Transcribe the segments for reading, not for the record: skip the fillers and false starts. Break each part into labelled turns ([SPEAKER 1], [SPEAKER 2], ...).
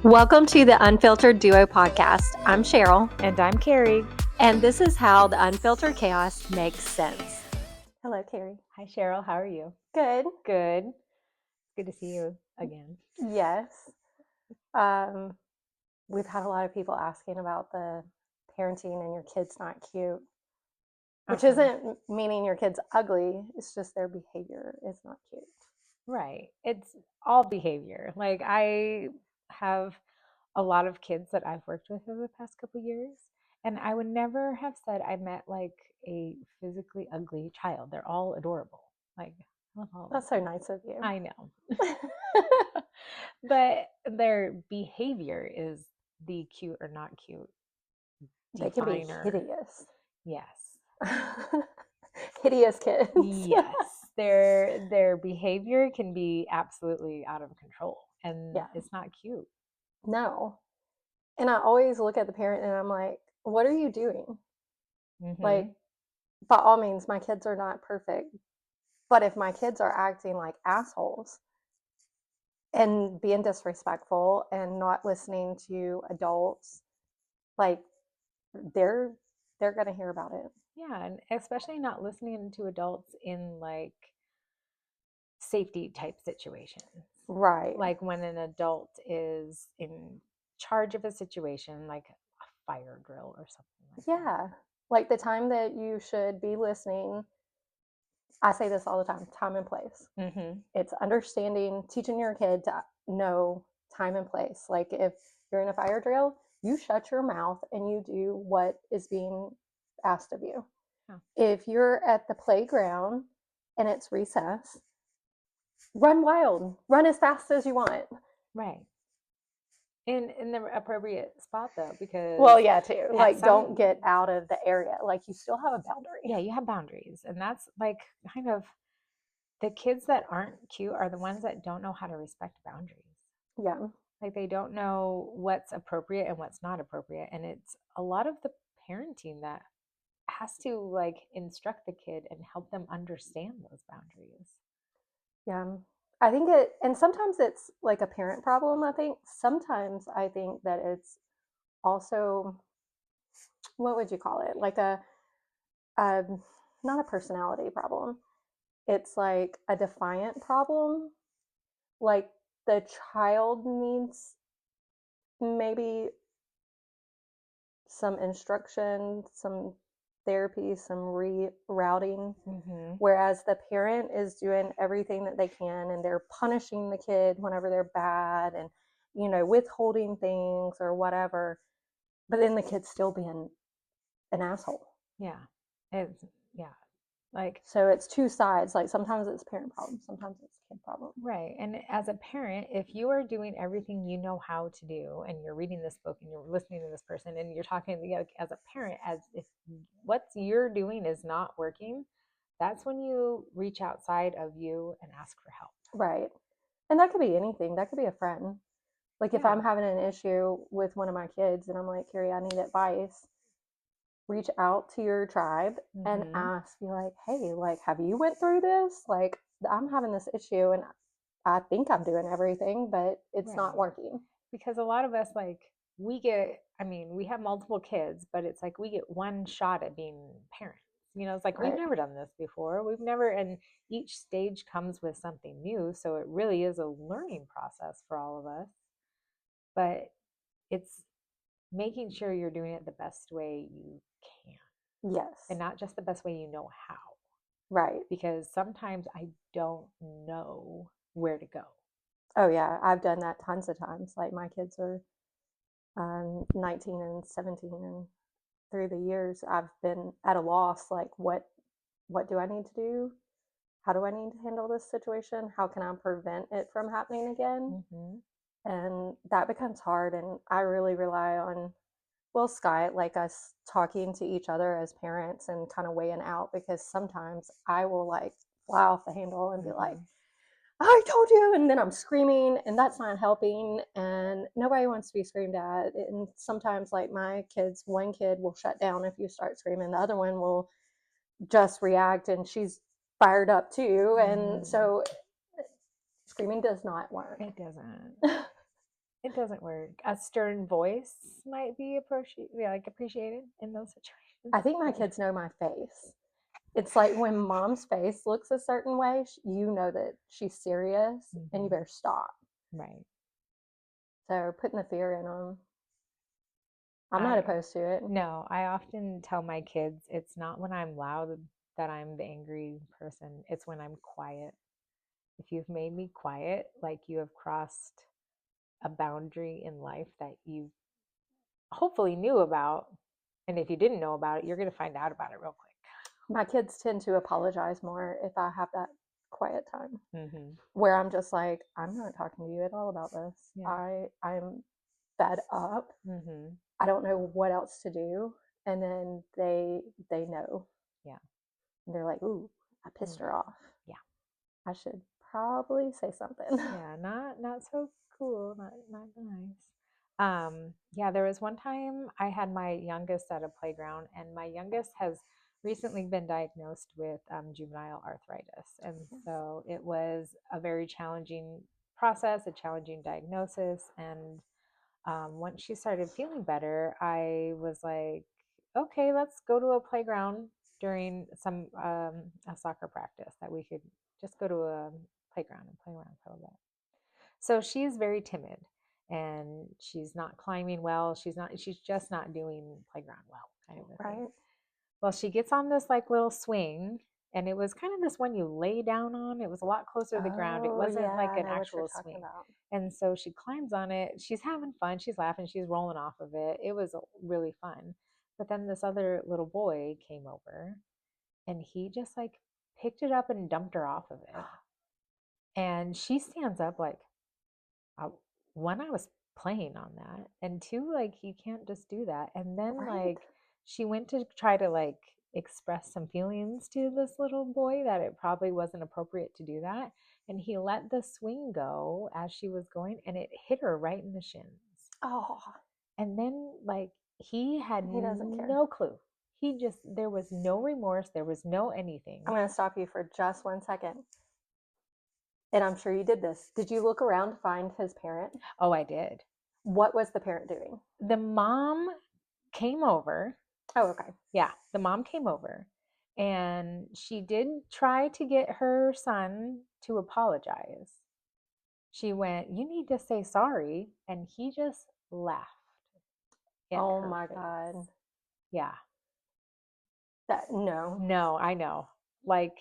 [SPEAKER 1] Welcome to the Unfiltered Duo podcast. I'm Cheryl.
[SPEAKER 2] And I'm Carrie.
[SPEAKER 1] And this is how the unfiltered chaos makes sense. Hello, Carrie.
[SPEAKER 2] Hi, Cheryl. How are you?
[SPEAKER 1] Good.
[SPEAKER 2] Good. Good to see you again.
[SPEAKER 1] Yes. We've had a lot of people asking about the parenting and your kid's not cute, which isn't meaning your kid's ugly. It's just their behavior is not cute.
[SPEAKER 2] Right. It's all behavior. Like, I have a lot of kids that I've worked with over the past couple of years, and I would never have said I met like a physically ugly child. They're all adorable. Like, I love all of
[SPEAKER 1] That's so nice of you.
[SPEAKER 2] I know. But their behavior is the cute or not cute
[SPEAKER 1] They can be
[SPEAKER 2] definer.
[SPEAKER 1] hideous.
[SPEAKER 2] Yes.
[SPEAKER 1] Hideous kids.
[SPEAKER 2] Yes. Their behavior can be absolutely out of control, and it's not cute.
[SPEAKER 1] No. And I always look at the parent and I'm like, what are you doing?
[SPEAKER 2] Mm-hmm.
[SPEAKER 1] Like, by all means, my kids are not perfect. But if my kids are acting like assholes and being disrespectful and not listening to adults, like, they're going to hear about it.
[SPEAKER 2] Yeah, and especially not listening to adults in like safety type situations.
[SPEAKER 1] Right.
[SPEAKER 2] Like when an adult is in charge of a situation, like a fire drill or something like that.
[SPEAKER 1] Yeah. Like the time that you should be listening, I say this all the time, time and place.
[SPEAKER 2] Mm-hmm.
[SPEAKER 1] It's understanding, teaching your kid to know time and place. Like if you're in a fire drill, you shut your mouth and you do what is being asked of you.
[SPEAKER 2] Oh.
[SPEAKER 1] If you're at the playground and it's recess, run wild, run as fast as you want.
[SPEAKER 2] Right. In the appropriate spot though, because
[SPEAKER 1] too. Like don't get out of the area. Like you still have a boundary.
[SPEAKER 2] Yeah, you have boundaries, and that's like kind of the kids that aren't cute are the ones that don't know how to respect boundaries.
[SPEAKER 1] Yeah.
[SPEAKER 2] Like they don't know what's appropriate and what's not appropriate, and it's a lot of the parenting that has to like instruct the kid and help them understand those boundaries.
[SPEAKER 1] Yeah. I think and sometimes it's like a parent problem, I think. Sometimes I think that it's also, what would you call it? Like not a personality problem. It's like a defiant problem. Like the child needs maybe some instruction, some therapy, some rerouting, whereas the parent is doing everything that they can and they're punishing the kid whenever they're bad and, withholding things or whatever, but then the kid's still being an asshole.
[SPEAKER 2] Yeah. Like,
[SPEAKER 1] so it's two sides. Like sometimes it's parent problem, sometimes it's kid problem.
[SPEAKER 2] Right. And as a parent, if you are doing everything you know how to do and you're reading this book and you're listening to this person and you're talking as a parent, as if what you're doing is not working, that's when you reach outside of you and ask for help.
[SPEAKER 1] Right. And that could be anything. That could be a friend. Like if I'm having an issue with one of my kids and I'm like, Carrie, I need advice, reach out to your tribe and ask, be like, hey, like, have you went through this? Like, I'm having this issue and I think I'm doing everything, but it's not working.
[SPEAKER 2] Because a lot of us, like, we have multiple kids, but it's like we get one shot at being parents. It's like we've never done this before. And each stage comes with something new. So it really is a learning process for all of us. But it's making sure you're doing it the best way you can.
[SPEAKER 1] Yes.
[SPEAKER 2] And not just the best way you know how.
[SPEAKER 1] Right.
[SPEAKER 2] Because sometimes I don't know where to go.
[SPEAKER 1] Oh, yeah. I've done that tons of times. Like my kids are 19 and 17, and through the years, I've been at a loss. Like, what do I need to do? How do I need to handle this situation? How can I prevent it from happening again? And that becomes hard. And I really rely on, Scott, like us talking to each other as parents and kind of weighing out, because sometimes I will like fly off the handle and be like, I told you, and then I'm screaming and that's not helping, and nobody wants to be screamed at. And sometimes like my kids, one kid will shut down if you start screaming, the other one will just react and she's fired up too. And so screaming does not work.
[SPEAKER 2] It doesn't. It doesn't work. A stern voice might be appreciated in those situations.
[SPEAKER 1] I think my kids know my face. It's like when mom's face looks a certain way, you know that she's serious and you better stop.
[SPEAKER 2] Right.
[SPEAKER 1] So putting the fear in them. I'm not opposed to it.
[SPEAKER 2] No, I often tell my kids it's not when I'm loud that I'm the angry person. It's when I'm quiet. If you've made me quiet, like you have crossed a boundary in life that you hopefully knew about. And if you didn't know about it, you're going to find out about it real quick.
[SPEAKER 1] My kids tend to apologize more if I have that quiet time
[SPEAKER 2] Mm-hmm.
[SPEAKER 1] where I'm just like, I'm not talking to you at all about this.
[SPEAKER 2] Yeah.
[SPEAKER 1] I'm fed up.
[SPEAKER 2] Mm-hmm.
[SPEAKER 1] I don't know what else to do. And then they know.
[SPEAKER 2] Yeah.
[SPEAKER 1] And they're like, ooh, I pissed her off.
[SPEAKER 2] Yeah.
[SPEAKER 1] I should probably say something.
[SPEAKER 2] Yeah, not so cool, not nice. Yeah, there was one time I had my youngest at a playground, and my youngest has recently been diagnosed with juvenile arthritis, and so it was a very challenging process, a challenging diagnosis, and once she started feeling better, I was like, okay, let's go to a playground during some a soccer practice that we could just go to a playground and play around for a little bit. So she's very timid and she's not climbing well. She's just not doing playground well, kind of a thing.
[SPEAKER 1] Right.
[SPEAKER 2] Well, she gets on this like little swing, and it was kind of this one you lay down on. It was a lot closer to the ground. It wasn't
[SPEAKER 1] yeah,
[SPEAKER 2] like
[SPEAKER 1] I
[SPEAKER 2] an
[SPEAKER 1] know what you're
[SPEAKER 2] actual
[SPEAKER 1] talking
[SPEAKER 2] swing.
[SPEAKER 1] about.
[SPEAKER 2] And so she climbs on it. She's having fun. She's laughing. She's rolling off of it. It was really fun. But then this other little boy came over and he just like picked it up and dumped her off of it. And she stands up like, I, one, I was playing on that. And two, like, you can't just do that. And then,
[SPEAKER 1] Right.
[SPEAKER 2] like, she went to try to, like, express some feelings to this little boy that it probably wasn't appropriate to do that. And he let the swing go as she was going, and it hit her right in the shins.
[SPEAKER 1] Oh.
[SPEAKER 2] And then, like, he had
[SPEAKER 1] He doesn't care.
[SPEAKER 2] no clue. There was no remorse. There was no anything.
[SPEAKER 1] I'm going to stop you for just 1 second. And I'm sure you did this. Did you look around to find his parent?
[SPEAKER 2] Oh, I did.
[SPEAKER 1] What was the parent doing?
[SPEAKER 2] The mom came over.
[SPEAKER 1] Oh, okay.
[SPEAKER 2] Yeah, the mom came over and she did try to get her son to apologize. She went, "You need to say sorry." And he just laughed.
[SPEAKER 1] Oh my God.
[SPEAKER 2] Yeah.
[SPEAKER 1] No.
[SPEAKER 2] No, I know. Like,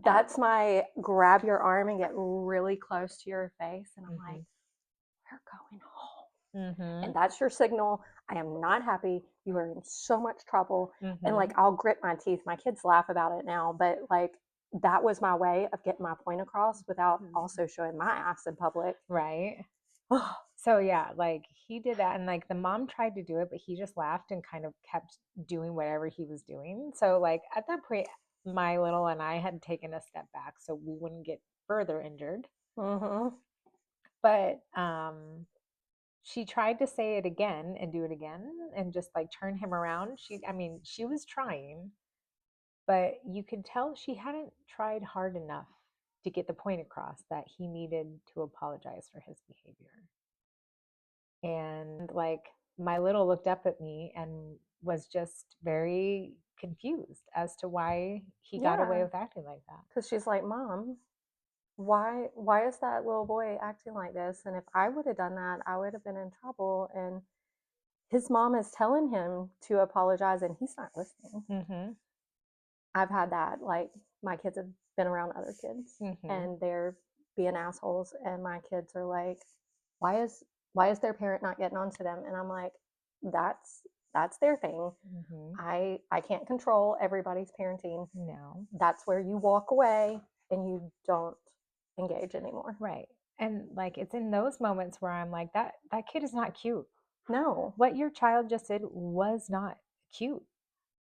[SPEAKER 1] that's my grab your arm and get really close to your face. And I'm like, we're going home. And that's your signal. I am not happy. You are in so much trouble. And like, I'll grit my teeth. My kids laugh about it now, but like, that was my way of getting my point across without also showing my ass in public.
[SPEAKER 2] Right. So yeah, like he did that, and like the mom tried to do it, but he just laughed and kind of kept doing whatever he was doing. So like at that point, my little and I had taken a step back so we wouldn't get further injured. But she tried to say it again and do it again and just like turn him around. She was trying, but you could tell she hadn't tried hard enough to get the point across that he needed to apologize for his behavior. And like my little looked up at me and was just very confused as to why he got away with acting like that.
[SPEAKER 1] Because she's like, Mom, why is that little boy acting like this? And if I would have done that, I would have been in trouble. And his mom is telling him to apologize and he's not listening. I've had that. Like, my kids have been around other kids and they're being assholes, and my kids are like, why is their parent not getting on to them? And I'm like, that's their thing. I can't control everybody's parenting.
[SPEAKER 2] No.
[SPEAKER 1] That's where you walk away and you don't engage anymore.
[SPEAKER 2] Right. And like it's in those moments where I'm like, that kid is not cute.
[SPEAKER 1] No.
[SPEAKER 2] What your child just did was not cute.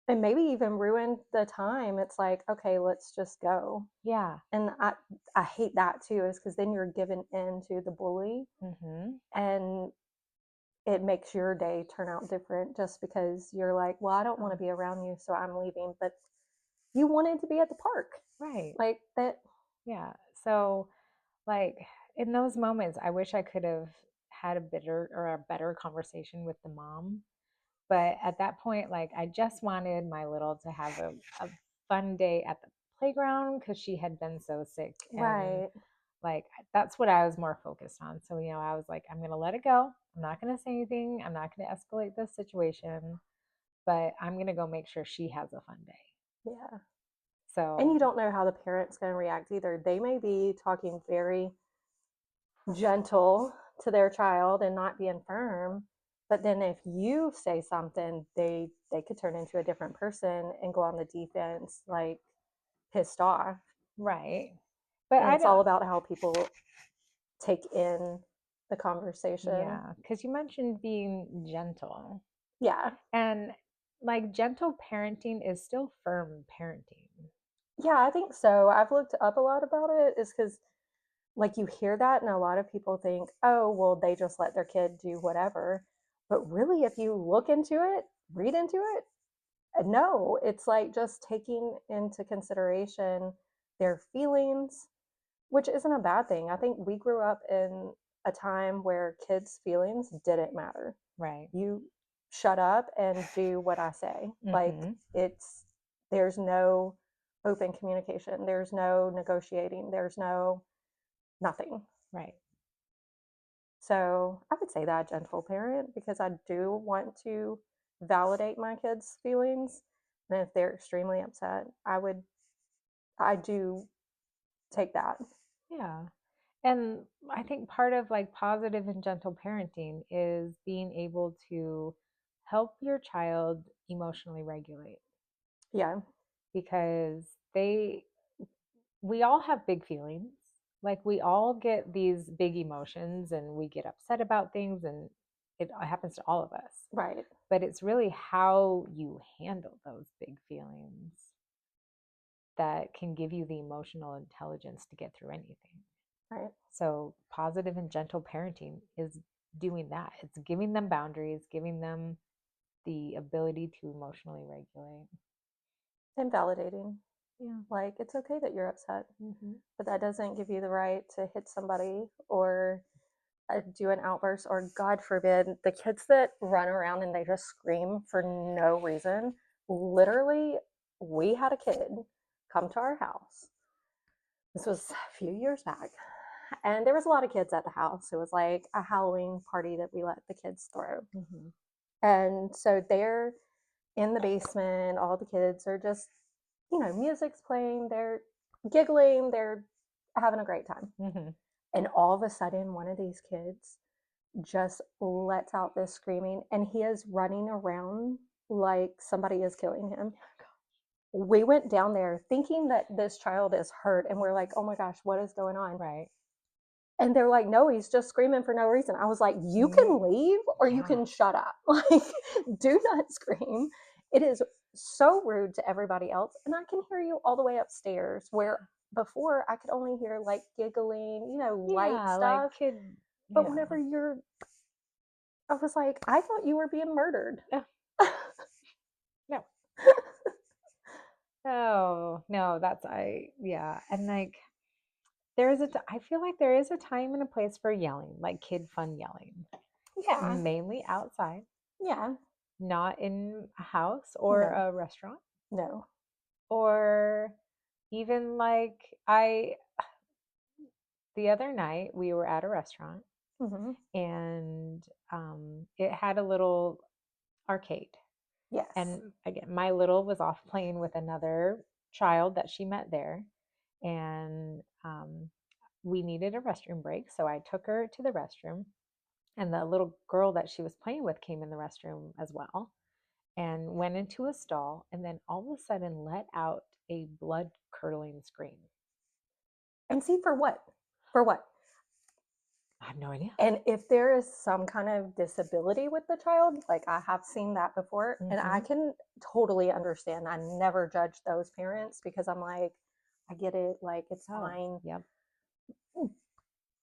[SPEAKER 1] And maybe even ruined the time. It's like, okay, let's just go.
[SPEAKER 2] Yeah.
[SPEAKER 1] And I hate that too, is because then you're given in to the bully. And it makes your day turn out different just because you're like, well, I don't want to be around you, so I'm leaving. But you wanted to be at the park.
[SPEAKER 2] Right.
[SPEAKER 1] Like that.
[SPEAKER 2] Yeah. So like in those moments, I wish I could have had a better conversation with the mom. But at that point, like I just wanted my little to have a fun day at the playground because she had been so sick. And
[SPEAKER 1] Right.
[SPEAKER 2] like that's what I was more focused on. So, I was like, I'm gonna let it go. I'm not gonna say anything. I'm not gonna escalate this situation, but I'm gonna go make sure she has a fun day.
[SPEAKER 1] Yeah. And
[SPEAKER 2] So
[SPEAKER 1] you don't know how the parent's going to react either. They may be talking very gentle to their child and not being firm, but then if you say something, they could turn into a different person and go on the defense, like pissed off.
[SPEAKER 2] right. But
[SPEAKER 1] And
[SPEAKER 2] I
[SPEAKER 1] it's
[SPEAKER 2] don't
[SPEAKER 1] all about how people take in the conversation.
[SPEAKER 2] Yeah, because you mentioned being gentle.
[SPEAKER 1] Yeah.
[SPEAKER 2] And like gentle parenting is still firm parenting.
[SPEAKER 1] Yeah, I think so. I've looked up a lot about it, is because like you hear that and a lot of people think, oh, well, they just let their kid do whatever. But really, if you look into it, read into it, no, it's like just taking into consideration their feelings, which isn't a bad thing. I think we grew up in a time where kids' feelings didn't matter.
[SPEAKER 2] Right.
[SPEAKER 1] You shut up and do what I say. Like
[SPEAKER 2] Mm-hmm.
[SPEAKER 1] there's no open communication, there's no negotiating, there's no nothing.
[SPEAKER 2] Right.
[SPEAKER 1] So I would say that gentle parent, because I do want to validate my kids' feelings. And if they're extremely upset, I do take that.
[SPEAKER 2] Yeah. And I think part of like positive and gentle parenting is being able to help your child emotionally regulate
[SPEAKER 1] Yeah,
[SPEAKER 2] because we all have big feelings. Like we all get these big emotions and we get upset about things and it happens to all of us.
[SPEAKER 1] right,
[SPEAKER 2] But it's really how you handle those big feelings that can give you the emotional intelligence to get through anything.
[SPEAKER 1] right.
[SPEAKER 2] So, positive and gentle parenting is doing that. It's giving them boundaries, giving them the ability to emotionally regulate.
[SPEAKER 1] And validating.
[SPEAKER 2] Yeah.
[SPEAKER 1] Like, it's okay that you're upset,
[SPEAKER 2] Mm-hmm.
[SPEAKER 1] but that doesn't give you the right to hit somebody or do an outburst, or God forbid, the kids that run around and they just scream for no reason. Literally, we had a kid come to our house. This was a few years back. And there was a lot of kids at the house. It was like a Halloween party that we let the kids throw.
[SPEAKER 2] Mm-hmm.
[SPEAKER 1] And so they're in the basement. All the kids are just, music's playing. They're giggling. They're having a great time.
[SPEAKER 2] Mm-hmm.
[SPEAKER 1] And all of a sudden, one of these kids just lets out this screaming, and he is running around like somebody is killing him. We went down there thinking that this child is hurt, and we're like, oh my gosh, what is going on?
[SPEAKER 2] Right.
[SPEAKER 1] And they're like, no, he's just screaming for no reason. I was like, you
[SPEAKER 2] Mm,
[SPEAKER 1] can leave or you
[SPEAKER 2] yeah.
[SPEAKER 1] can shut up. Like, do not scream. It is so rude to everybody else. And I can hear you all the way upstairs, where before I could only hear like giggling, light
[SPEAKER 2] Yeah. Like
[SPEAKER 1] stuff.
[SPEAKER 2] kid.
[SPEAKER 1] But
[SPEAKER 2] Yeah.
[SPEAKER 1] whenever I was like, I thought you were being murdered.
[SPEAKER 2] No. Oh, no, yeah. And like, I feel like there is a time and a place for yelling, like kid fun yelling,
[SPEAKER 1] Yeah.
[SPEAKER 2] mainly outside,
[SPEAKER 1] Yeah.
[SPEAKER 2] not in a house or
[SPEAKER 1] No.
[SPEAKER 2] a restaurant,
[SPEAKER 1] No.
[SPEAKER 2] or even like the other night we were at a restaurant
[SPEAKER 1] Mm-hmm.
[SPEAKER 2] and it had a little arcade.
[SPEAKER 1] Yes.
[SPEAKER 2] And again, my little was off playing with another child that she met there. And we needed a restroom break. So I took her to the restroom. And the little girl that she was playing with came in the restroom as well and went into a stall. And then all of a sudden let out a blood curdling scream.
[SPEAKER 1] And see, for what? For what?
[SPEAKER 2] I have no idea.
[SPEAKER 1] And if there is some kind of disability with the child, like I have seen that before, and I can totally understand. I never judge those parents because I'm like, I get it, like it's fine.
[SPEAKER 2] Yep.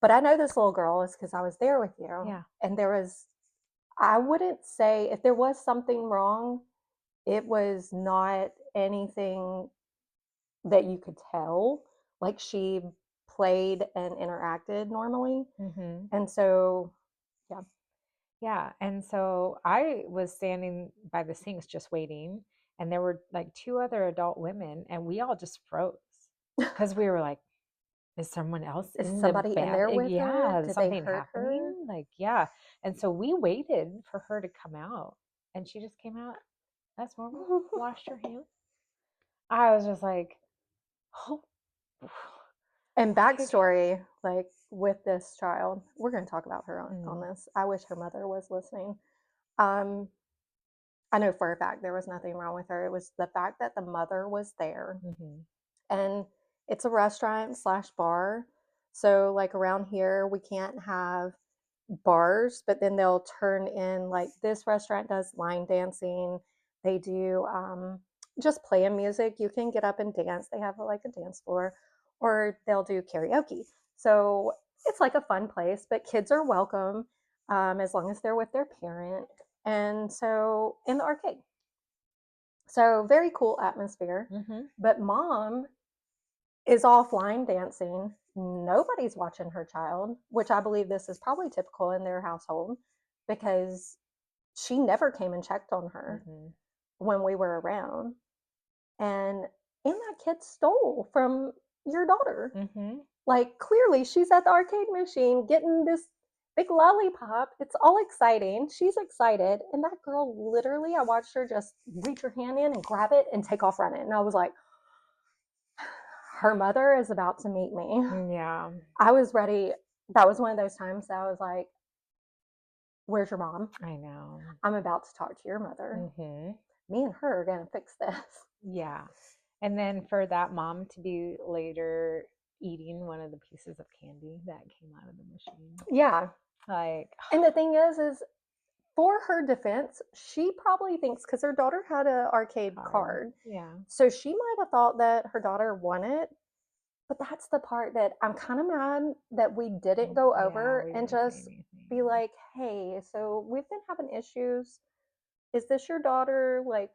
[SPEAKER 1] But I know this little girl is because I was there with you.
[SPEAKER 2] Yeah.
[SPEAKER 1] And I wouldn't say if there was something wrong, it was not anything that you could tell. Like she played and interacted normally.
[SPEAKER 2] Mm-hmm.
[SPEAKER 1] And so Yeah.
[SPEAKER 2] Yeah. And so I was standing by the sinks just waiting, and there were like two other adult women, and we all just froze because we were like, is someone else
[SPEAKER 1] Is
[SPEAKER 2] in the
[SPEAKER 1] somebody in
[SPEAKER 2] bath?
[SPEAKER 1] there with her?
[SPEAKER 2] Yeah, is
[SPEAKER 1] Did they
[SPEAKER 2] something
[SPEAKER 1] hurt her?
[SPEAKER 2] happening? Like, yeah. And so we waited for her to come out, and she just came out as normal, washed her hands. I was just like, oh,
[SPEAKER 1] And
[SPEAKER 2] okay.
[SPEAKER 1] backstory, like with this child, we're going to talk about her on
[SPEAKER 2] Mm,
[SPEAKER 1] this. I wish her mother was listening. Um, I know for a fact there was nothing wrong with her. It was the fact that the mother was there,
[SPEAKER 2] mhm.
[SPEAKER 1] and it's a restaurant slash bar. So like around here, we can't have bars, but then they'll turn in like this restaurant does line dancing. They do just playing music. You can get up and dance. They have like a dance floor, or they'll do karaoke. So it's like a fun place, but kids are welcome as long as they're with their parent. And so in the arcade. So very cool atmosphere.
[SPEAKER 2] Mm-hmm.
[SPEAKER 1] But mom is offline dancing. Nobody's watching her child, which I believe this is probably typical in their household because she never came and checked on her
[SPEAKER 2] Mm-hmm.
[SPEAKER 1] when we were around. And that kid stole from your daughter.
[SPEAKER 2] Mm-hmm.
[SPEAKER 1] Like clearly she's at the arcade machine getting this big lollipop. It's all exciting. She's excited. And that girl literally, I watched her just reach her hand in and grab it and take off running. And I was like, her mother is about to meet me.
[SPEAKER 2] Yeah,
[SPEAKER 1] I was ready. That was one of those times that I was like, where's your mom?
[SPEAKER 2] I know.
[SPEAKER 1] I'm about to talk to your mother.
[SPEAKER 2] Mm-hmm.
[SPEAKER 1] Me and her are going to fix this.
[SPEAKER 2] Yeah. And then for that mom to be later eating one of the pieces of candy that came out of the machine.
[SPEAKER 1] Yeah.
[SPEAKER 2] Like,
[SPEAKER 1] And the thing is for her defense, she probably thinks because her daughter had an arcade card.
[SPEAKER 2] Yeah.
[SPEAKER 1] So she might have thought that her daughter won it. But that's the part that I'm kind of mad that we didn't go
[SPEAKER 2] Yeah,
[SPEAKER 1] over
[SPEAKER 2] we
[SPEAKER 1] and
[SPEAKER 2] didn't say
[SPEAKER 1] just be
[SPEAKER 2] anything.
[SPEAKER 1] like, hey, so we've been having issues. Is this your daughter? Like,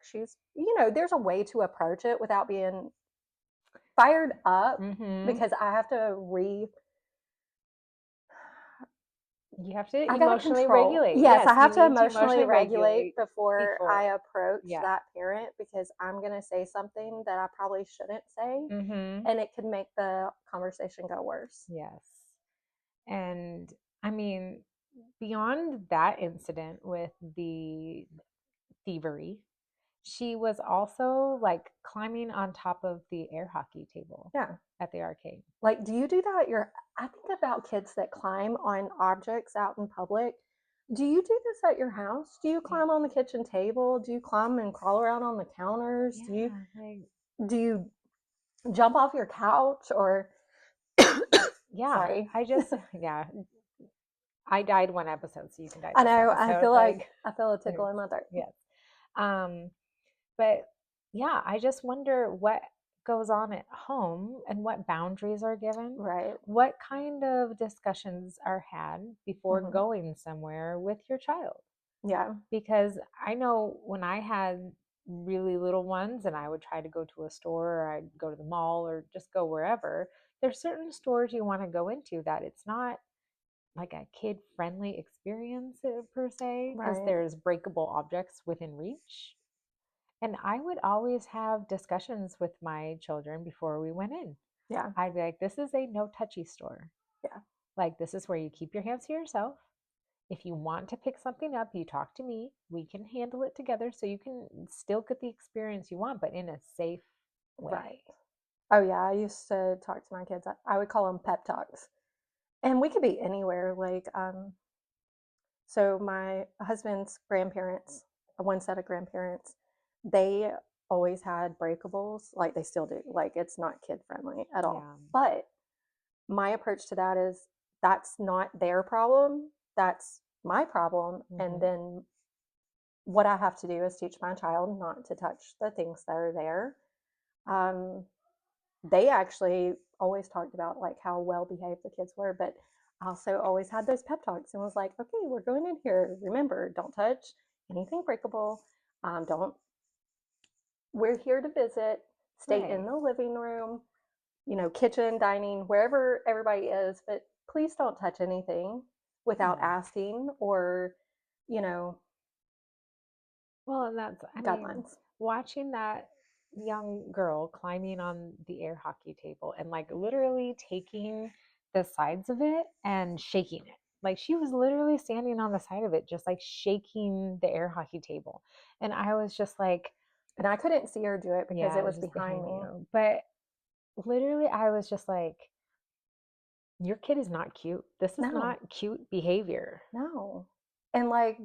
[SPEAKER 1] there's a way to approach it without being fired up
[SPEAKER 2] Mm-hmm.
[SPEAKER 1] because I have to
[SPEAKER 2] You have to
[SPEAKER 1] I gotta
[SPEAKER 2] emotionally
[SPEAKER 1] control.
[SPEAKER 2] regulate.
[SPEAKER 1] Yes,
[SPEAKER 2] Yes,
[SPEAKER 1] I
[SPEAKER 2] you
[SPEAKER 1] have to
[SPEAKER 2] need to
[SPEAKER 1] emotionally
[SPEAKER 2] emotionally
[SPEAKER 1] regulate
[SPEAKER 2] regulate
[SPEAKER 1] before I
[SPEAKER 2] before.
[SPEAKER 1] approach
[SPEAKER 2] Yeah.
[SPEAKER 1] that parent because I'm gonna say something that I probably shouldn't say,
[SPEAKER 2] Mm-hmm.
[SPEAKER 1] and it could make the conversation go worse.
[SPEAKER 2] Yes. And I mean, beyond that incident with the thievery, she was also like climbing on top of the air hockey table
[SPEAKER 1] Yeah.
[SPEAKER 2] at the arcade.
[SPEAKER 1] Like, do you do that at your I think about kids that climb on objects out in public. Do you do this at your house? Do you
[SPEAKER 2] Yeah.
[SPEAKER 1] climb on the kitchen table? Do you climb and crawl around on the counters?
[SPEAKER 2] Yeah. Like,
[SPEAKER 1] Do you jump off your couch or
[SPEAKER 2] yeah.
[SPEAKER 1] sorry.
[SPEAKER 2] I just, yeah. I died one episode, so you can die
[SPEAKER 1] I
[SPEAKER 2] this
[SPEAKER 1] know,
[SPEAKER 2] episode. Like,
[SPEAKER 1] I feel a tickle in my throat.
[SPEAKER 2] yes. Um, but yeah, I just wonder what goes on at home and what boundaries are given.
[SPEAKER 1] Right.
[SPEAKER 2] What kind of discussions are had before
[SPEAKER 1] Mhm.
[SPEAKER 2] going somewhere with your child?
[SPEAKER 1] Yeah.
[SPEAKER 2] Because I know when I had really little ones and I would try to go to a store or I'd go to the mall or just go wherever, there's certain stores you want to go into that it's not like a kid friendly experience per se because
[SPEAKER 1] Right.
[SPEAKER 2] there's breakable objects within reach. And I would always have discussions with my children before we went in.
[SPEAKER 1] Yeah.
[SPEAKER 2] I'd be like, this is a no touchy store.
[SPEAKER 1] Yeah.
[SPEAKER 2] Like, this is where you keep your hands to yourself. If you want to pick something up, you talk to me. We can handle it together so you can still get the experience you want, but in a safe
[SPEAKER 1] Right.
[SPEAKER 2] way.
[SPEAKER 1] Oh yeah, I used to talk to my kids. I would call them pep talks. And we could be anywhere like so my husband's grandparents, one set of grandparents, they always had breakables, like they still do. Like it's not kid friendly at all.
[SPEAKER 2] Yeah.
[SPEAKER 1] But my approach to that is that's not their problem. That's my problem. And
[SPEAKER 2] Mm-hmm.
[SPEAKER 1] then what I have to do is teach my child not to touch the things that are there. Um, they actually always talked about like how well behaved the kids were, but I also always had those pep talks and was like, okay, we're going in here. Remember, don't touch anything breakable. Don't. We're here to visit. Stay
[SPEAKER 2] Right.
[SPEAKER 1] in the living room, kitchen, dining, wherever everybody is, but please don't touch anything. without
[SPEAKER 2] Yeah.
[SPEAKER 1] asking or, you know,
[SPEAKER 2] Well, and that's, I mean,
[SPEAKER 1] guidelines.
[SPEAKER 2] watching that young girl climbing on the air hockey table and like literally taking the sides of it and shaking it. Like she was literally standing on the side of it, just like shaking the air hockey table. And I was just like,
[SPEAKER 1] And I couldn't see her do it because
[SPEAKER 2] yeah,
[SPEAKER 1] it
[SPEAKER 2] it was
[SPEAKER 1] was
[SPEAKER 2] just
[SPEAKER 1] behind
[SPEAKER 2] behind
[SPEAKER 1] me.
[SPEAKER 2] you. But literally, I was just like, your kid is not cute. This is
[SPEAKER 1] No,
[SPEAKER 2] not cute behavior.
[SPEAKER 1] no. And like,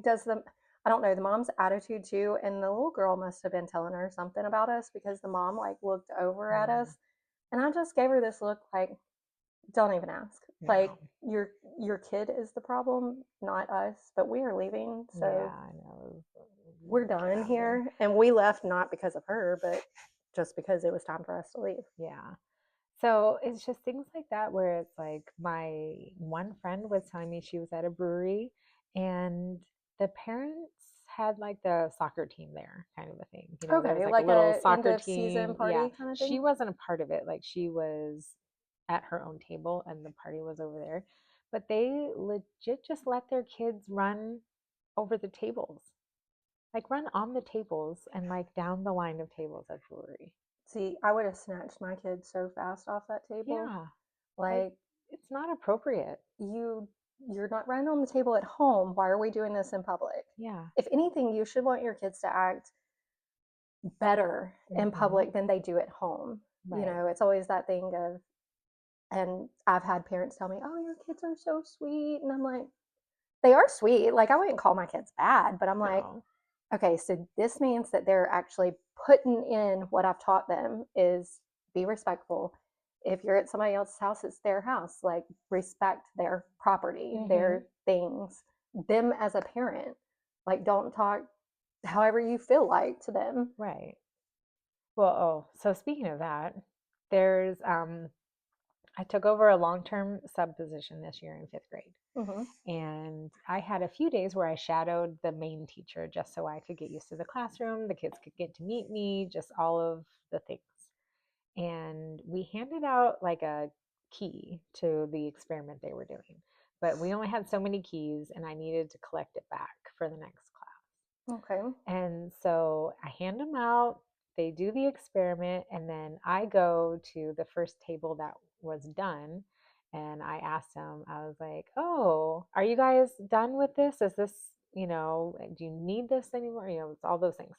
[SPEAKER 1] I don't know, the mom's attitude too. And the little girl must have been telling her something about us because the mom like looked over at
[SPEAKER 2] Yeah,
[SPEAKER 1] us. And I just gave her this look like, don't even ask. Like,
[SPEAKER 2] no.
[SPEAKER 1] your kid is the problem, not us. But we are leaving,
[SPEAKER 2] Yeah,
[SPEAKER 1] so
[SPEAKER 2] I know.
[SPEAKER 1] we're
[SPEAKER 2] Get
[SPEAKER 1] done
[SPEAKER 2] out of there.
[SPEAKER 1] here. And we left not because of her, but just because it was time for us to leave.
[SPEAKER 2] Yeah. So it's just things like that where it's like my one friend was telling me she was at a brewery and the parents had like the soccer team there, kind of a thing. You know, there was
[SPEAKER 1] Okay,
[SPEAKER 2] like a
[SPEAKER 1] like
[SPEAKER 2] little
[SPEAKER 1] a end
[SPEAKER 2] soccer
[SPEAKER 1] of season
[SPEAKER 2] team. Yeah.
[SPEAKER 1] party kind of
[SPEAKER 2] She
[SPEAKER 1] thing.
[SPEAKER 2] wasn't a part of it. Like she was at her own table and the party was over there. But they legit just let their kids run over the tables. Like run on the tables and like down the line of tables at the brewery.
[SPEAKER 1] See, I would have snatched my kids so fast off that table.
[SPEAKER 2] Yeah. Like
[SPEAKER 1] Like,
[SPEAKER 2] it's not appropriate.
[SPEAKER 1] you you're not running on the table at home. Why are we doing this in public?
[SPEAKER 2] Yeah.
[SPEAKER 1] If anything, you should want your kids to act better in
[SPEAKER 2] Mhm.
[SPEAKER 1] public than they do at home. You
[SPEAKER 2] Right.
[SPEAKER 1] know, it's always that thing of, and I've had parents tell me, "Oh, your kids are so sweet." And I'm like, "They are sweet. Like I wouldn't call my kids bad, but I'm like,
[SPEAKER 2] No.
[SPEAKER 1] okay, so this means that they're actually putting in what I've taught them is be respectful. If you're at somebody else's house, it's their house. Like respect their property,
[SPEAKER 2] Mhm.
[SPEAKER 1] their things, them as a parent. Like don't talk however you feel like to them."
[SPEAKER 2] Right. Well, oh, so speaking of that, there's I took over a long-term sub position this year in 5th grade.
[SPEAKER 1] Mm-hmm.
[SPEAKER 2] And I had a few days where I shadowed the main teacher just so I could get used to the classroom, the kids could get to meet me, just all of the things. And we handed out like a key to the experiment they were doing. But we only had so many keys and I needed to collect it back for the next class.
[SPEAKER 1] Okay.
[SPEAKER 2] And so I hand them out, they do the experiment, and then I go to the first table that was done. And I asked them, I was like, oh, are you guys done with this? Is this, do you need this anymore? It's all those things.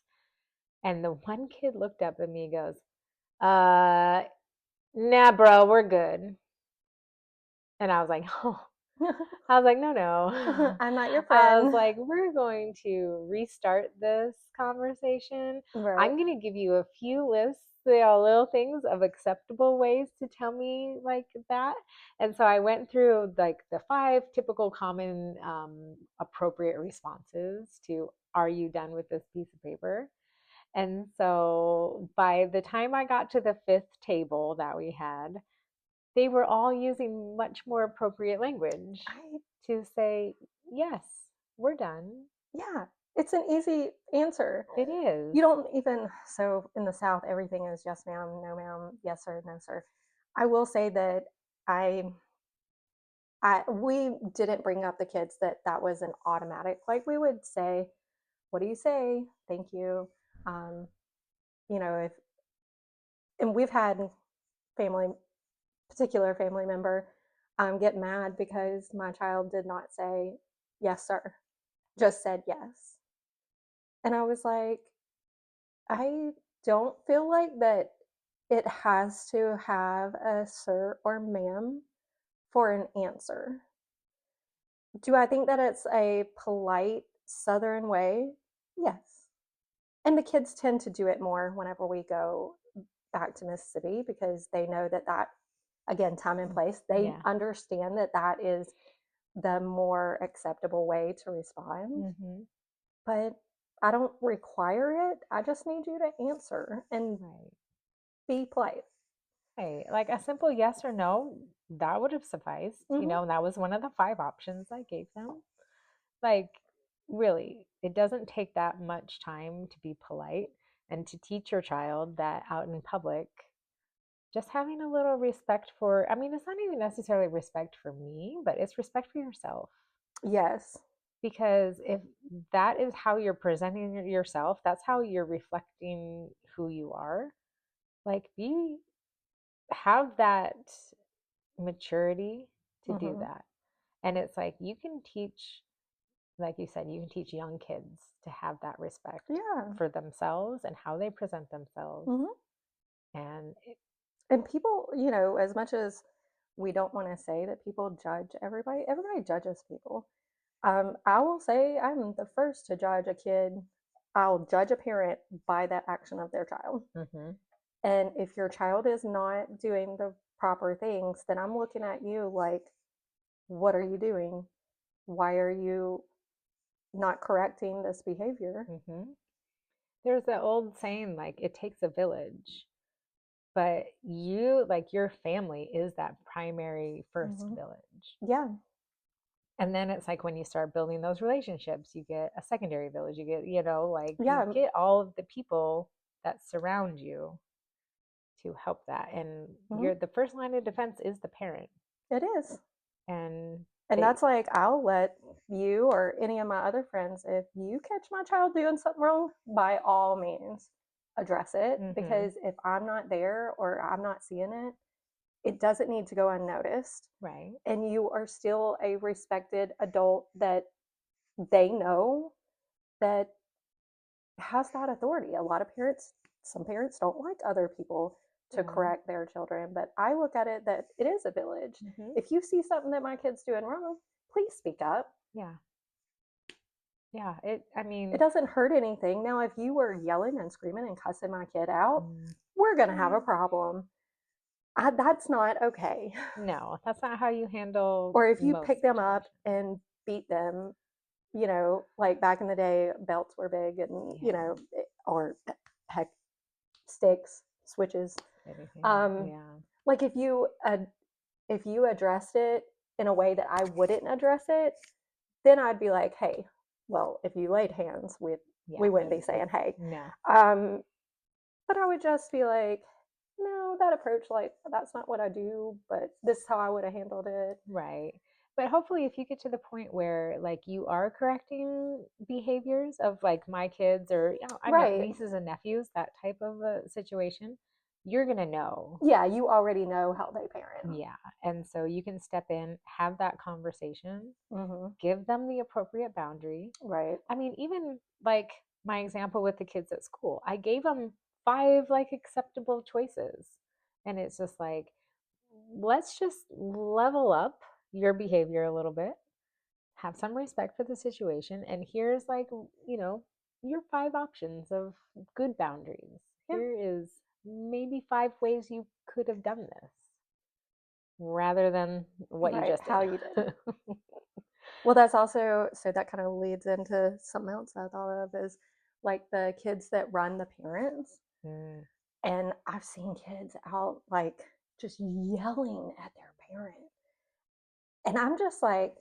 [SPEAKER 2] And the one kid looked up at me and goes, uh, nah, bro, we're good. And I was like, oh, I was like, no, no.
[SPEAKER 1] I'm not your
[SPEAKER 2] I was
[SPEAKER 1] friend.
[SPEAKER 2] like, we're going to restart this conversation.
[SPEAKER 1] Right.
[SPEAKER 2] I'm going to give you a few lists, little things of acceptable ways to tell me like that. And so I went through like the 5 typical common appropriate responses to, are you done with this piece of paper? And so by the time I got to the 5th table that we had, they were all using much more appropriate language
[SPEAKER 1] I
[SPEAKER 2] to say, yes, we're done.
[SPEAKER 1] Yeah, it's an easy answer.
[SPEAKER 2] It is.
[SPEAKER 1] You don't even, so in the South, everything is yes, ma'am, no, ma'am, yes, sir, no, sir. I will say that I, we didn't bring up the kids that that was an automatic. Like we would say, "What do you say? Thank you." Um, if, and we've had family, particular family member, get mad because my child did not say yes, sir, just said yes, and I was like, I don't feel like that it has to have a sir or ma'am for an answer. Do I think that it's a polite Southern way? Yes. And the kids tend to do it more whenever we go back to Mississippi because they know that again, time and place, they
[SPEAKER 2] Yeah.
[SPEAKER 1] understand that that is the more acceptable way to respond.
[SPEAKER 2] Hmm.
[SPEAKER 1] But I don't require it. I just need you to answer and
[SPEAKER 2] Right.
[SPEAKER 1] be polite.
[SPEAKER 2] Right. Like a simple yes or no, that would have sufficed.
[SPEAKER 1] Hmm.
[SPEAKER 2] And that was one of the 5 options I gave them. Like, really, it doesn't take that much time to be polite and to teach your child that out in public, just having a little respect for, I mean, it's not even necessarily respect for me, but it's respect for yourself.
[SPEAKER 1] Yes.
[SPEAKER 2] Because if that is how you're presenting yourself, that's how you're reflecting who you are. Like, be have that maturity to do
[SPEAKER 1] Hmm.
[SPEAKER 2] that. And it's like you can teach, like you said, you can teach young kids to have that respect
[SPEAKER 1] Yeah.
[SPEAKER 2] for themselves and how they present themselves.
[SPEAKER 1] Hmm.
[SPEAKER 2] And
[SPEAKER 1] And people, as much as we don't want to say that people judge everybody, everybody judges people. I will say I'm the first to judge a kid. I'll judge a parent by that action of their child.
[SPEAKER 2] mhm,
[SPEAKER 1] And if your child is not doing the proper things, then I'm looking at you like, what are you doing? Why are you not correcting this behavior?
[SPEAKER 2] mhm. There's that old saying, like, it takes a village, but you, like, your family is that primary first
[SPEAKER 1] Hmm.
[SPEAKER 2] village.
[SPEAKER 1] Yeah.
[SPEAKER 2] And then it's like when you start building those relationships, you get a secondary village. You get, like you
[SPEAKER 1] Yeah.
[SPEAKER 2] get all of the people that surround you to help that. And
[SPEAKER 1] Hmm.
[SPEAKER 2] you're the first line of defense is the parent.
[SPEAKER 1] It is.
[SPEAKER 2] And
[SPEAKER 1] And
[SPEAKER 2] they,
[SPEAKER 1] that's like, I'll let you or any of my other friends, if you catch my child doing something wrong, by all means, address it.
[SPEAKER 2] mm-hmm,
[SPEAKER 1] Because if I'm not there or I'm not seeing it, it doesn't need to go unnoticed.
[SPEAKER 2] right.
[SPEAKER 1] And you are still a respected adult that they know that has that authority. A lot of parents, some parents don't like other people to
[SPEAKER 2] No.
[SPEAKER 1] correct their children, but I look at it that it is a village.
[SPEAKER 2] Mm-hmm.
[SPEAKER 1] If you see something that my kid's doing wrong, please speak up.
[SPEAKER 2] Yeah. Yeah. I
[SPEAKER 1] It
[SPEAKER 2] mean,
[SPEAKER 1] doesn't hurt anything. Now, if you were yelling and screaming and cussing my kid out,
[SPEAKER 2] mm,
[SPEAKER 1] we're going to have a
[SPEAKER 2] mm,
[SPEAKER 1] problem. That's not okay.
[SPEAKER 2] no, that's not how you handle
[SPEAKER 1] Or if you
[SPEAKER 2] most
[SPEAKER 1] pick them up
[SPEAKER 2] situations.
[SPEAKER 1] and beat them, like back in the day, belts were big and,
[SPEAKER 2] Yeah.
[SPEAKER 1] or heck, sticks, switches.
[SPEAKER 2] Anything.
[SPEAKER 1] Um,
[SPEAKER 2] Yeah.
[SPEAKER 1] like if you addressed it in a way that I wouldn't address it, then I'd be like, hey, well, if you laid hands, we
[SPEAKER 2] Yeah.
[SPEAKER 1] wouldn't be saying hey.
[SPEAKER 2] No.
[SPEAKER 1] Um, but I would just be like, no, that approach, like that's not what I do, but this is how I would have handled it.
[SPEAKER 2] Right. But hopefully, if you get to the point where like you are correcting behaviors of like my kids or I don't know,
[SPEAKER 1] Right.
[SPEAKER 2] nieces and nephews, that type of a situation, you're gonna know.
[SPEAKER 1] Yeah, you already know how they parent.
[SPEAKER 2] Yeah. And so you can step in, have that conversation,
[SPEAKER 1] Hmm.
[SPEAKER 2] give them the appropriate boundary.
[SPEAKER 1] Right.
[SPEAKER 2] I mean, even like my example with the kids at school, I gave them five like acceptable choices. And it's just like, let's just level up your behavior a little bit, have some respect for the situation, and here's like, your five options of good boundaries.
[SPEAKER 1] Yeah.
[SPEAKER 2] Here is maybe five ways you could have done this rather than what you
[SPEAKER 1] Right.
[SPEAKER 2] just
[SPEAKER 1] How you did.
[SPEAKER 2] did.
[SPEAKER 1] Well, that's also, so that kind of leads into something else I thought of is like the kids that run the parents.
[SPEAKER 2] Mm,
[SPEAKER 1] And I've seen kids out like just yelling at their parent. And I'm just like,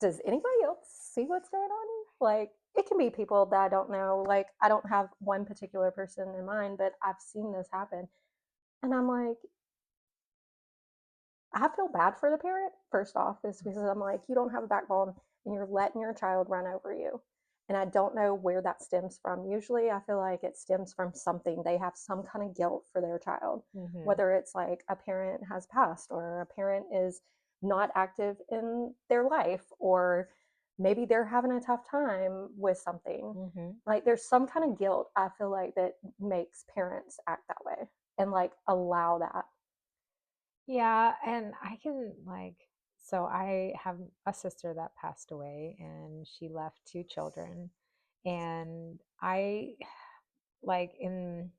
[SPEAKER 1] does anybody else see what's going on? Like, it can be people that I don't know. Like, I don't have one particular person in mind, but I've seen this happen. And I'm like, I feel bad for the parent, first off, is because I'm like, you don't have a backbone and you're letting your child run over you. And I don't know where that stems from. Usually, I feel like it stems from something. They have some kind of guilt for their child,
[SPEAKER 2] hmm
[SPEAKER 1] whether it's like a parent has passed or a parent is not active in their life, or maybe they're having a tough time with something.
[SPEAKER 2] hmm
[SPEAKER 1] Like, there's some kind of guilt, I feel like, that makes parents act that way and like allow that.
[SPEAKER 2] Yeah, and I can like, so I have a sister that passed away and she left two children. And I, like, in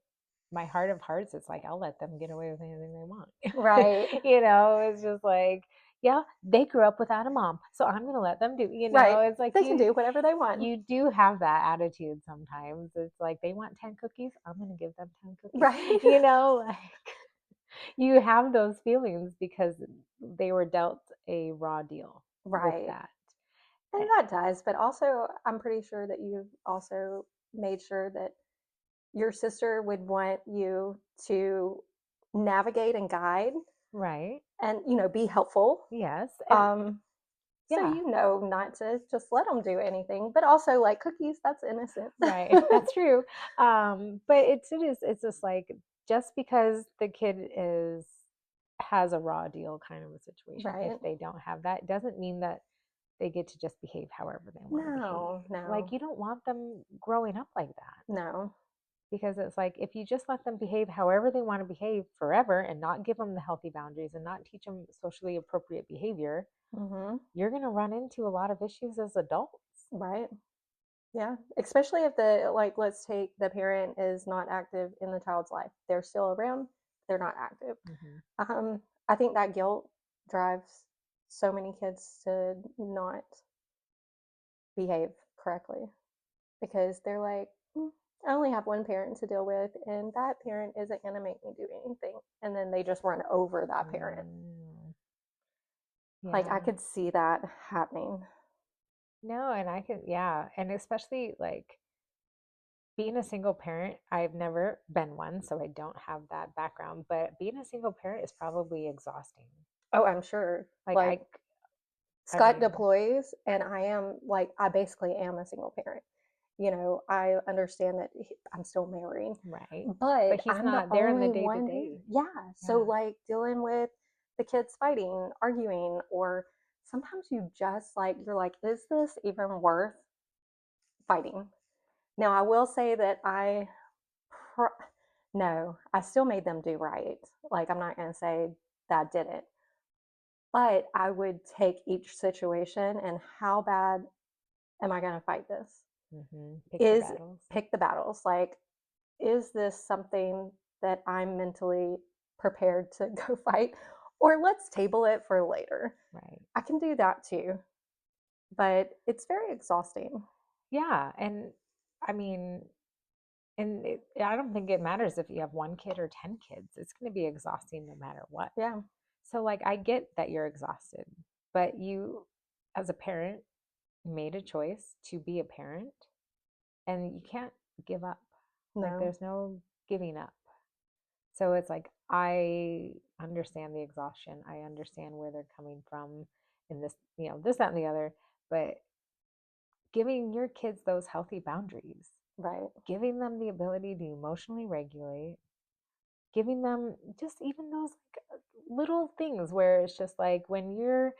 [SPEAKER 2] my heart of hearts, it's like, I'll let them get away with anything they want.
[SPEAKER 1] Right.
[SPEAKER 2] It's just like, yeah, they grew up without a mom, so I'm gonna let them do,
[SPEAKER 1] Right.
[SPEAKER 2] it's like
[SPEAKER 1] They can do whatever they want.
[SPEAKER 2] you do have that attitude sometimes. It's like they want 10 cookies, I'm gonna give them 10 cookies.
[SPEAKER 1] Right.
[SPEAKER 2] Like you have those feelings because they were dealt a raw deal with
[SPEAKER 1] Right.
[SPEAKER 2] that.
[SPEAKER 1] And
[SPEAKER 2] Eh,
[SPEAKER 1] that does, but also I'm pretty sure that you've also made sure that your sister would want you to navigate and guide
[SPEAKER 2] Right.
[SPEAKER 1] and, be helpful.
[SPEAKER 2] Yes. And
[SPEAKER 1] Um, So
[SPEAKER 2] Yeah.
[SPEAKER 1] you know not to just let them do anything. But also, like cookies, that's innocent.
[SPEAKER 2] Right. That's true. But it's just like, just because the kid has a raw deal kind of a situation, if
[SPEAKER 1] Right.
[SPEAKER 2] they don't have that, doesn't mean that they get to just behave however they want to behave.
[SPEAKER 1] No,
[SPEAKER 2] Like,
[SPEAKER 1] no,
[SPEAKER 2] you don't want them growing up like that,
[SPEAKER 1] no.
[SPEAKER 2] because it's like, if you just let them behave however they want to behave forever and not give them the healthy boundaries and not teach them socially appropriate behavior,
[SPEAKER 1] Hmm.
[SPEAKER 2] you're going to run into a lot of issues as adults.
[SPEAKER 1] Right. Yeah. Especially if the, like, let's take the parent is not active in the child's life. They're still around, they're not active.
[SPEAKER 2] Hmm.
[SPEAKER 1] I think that guilt drives so many kids to not behave correctly because they're like, I only have one parent to deal with, and that parent isn't going to make me do anything. And then they just run over that parent.
[SPEAKER 2] Mm,
[SPEAKER 1] Like, I
[SPEAKER 2] yeah.
[SPEAKER 1] could see that happening.
[SPEAKER 2] No, and I can, yeah. And especially like being a single parent, I've never been one, so I don't have that background, but being a single parent is probably exhausting.
[SPEAKER 1] Oh, I'm sure.
[SPEAKER 2] Like,
[SPEAKER 1] Like,
[SPEAKER 2] I
[SPEAKER 1] Scott
[SPEAKER 2] mean,
[SPEAKER 1] deploys, and I am like, I basically am a single parent. I understand that I'm still married,
[SPEAKER 2] right.
[SPEAKER 1] but
[SPEAKER 2] But he's
[SPEAKER 1] I'm the
[SPEAKER 2] not there in the
[SPEAKER 1] only
[SPEAKER 2] day to
[SPEAKER 1] one here.
[SPEAKER 2] day.
[SPEAKER 1] Yeah. So,
[SPEAKER 2] Yeah.
[SPEAKER 1] like, dealing with the kids fighting, arguing, or sometimes you just like, you're like, is this even worth fighting? Now, I will say that pro- no, I still made them do right. Like, I'm not going to say that I didn't, but I would take each situation and how bad am I going to fight this?
[SPEAKER 2] Pick your
[SPEAKER 1] Is
[SPEAKER 2] battles.
[SPEAKER 1] pick the battles. Like, is this something that I'm mentally prepared to go fight? Or let's table it for later.
[SPEAKER 2] Right.
[SPEAKER 1] I can do that too, but it's very exhausting.
[SPEAKER 2] Yeah. And I mean, I don't think it matters if you have one kid or 10 kids. It's going to be exhausting no matter what.
[SPEAKER 1] Yeah,
[SPEAKER 2] So, like, I get that you're exhausted, but you, as a parent, made a choice to be a parent, and you can't give up. Like,
[SPEAKER 1] no,
[SPEAKER 2] there's no giving up. So it's like, I understand the exhaustion. I understand where they're coming from in this, this, that, and the other. But giving your kids those healthy boundaries,
[SPEAKER 1] right,
[SPEAKER 2] giving them the ability to emotionally regulate, giving them just even those like little things where it's just like, when you're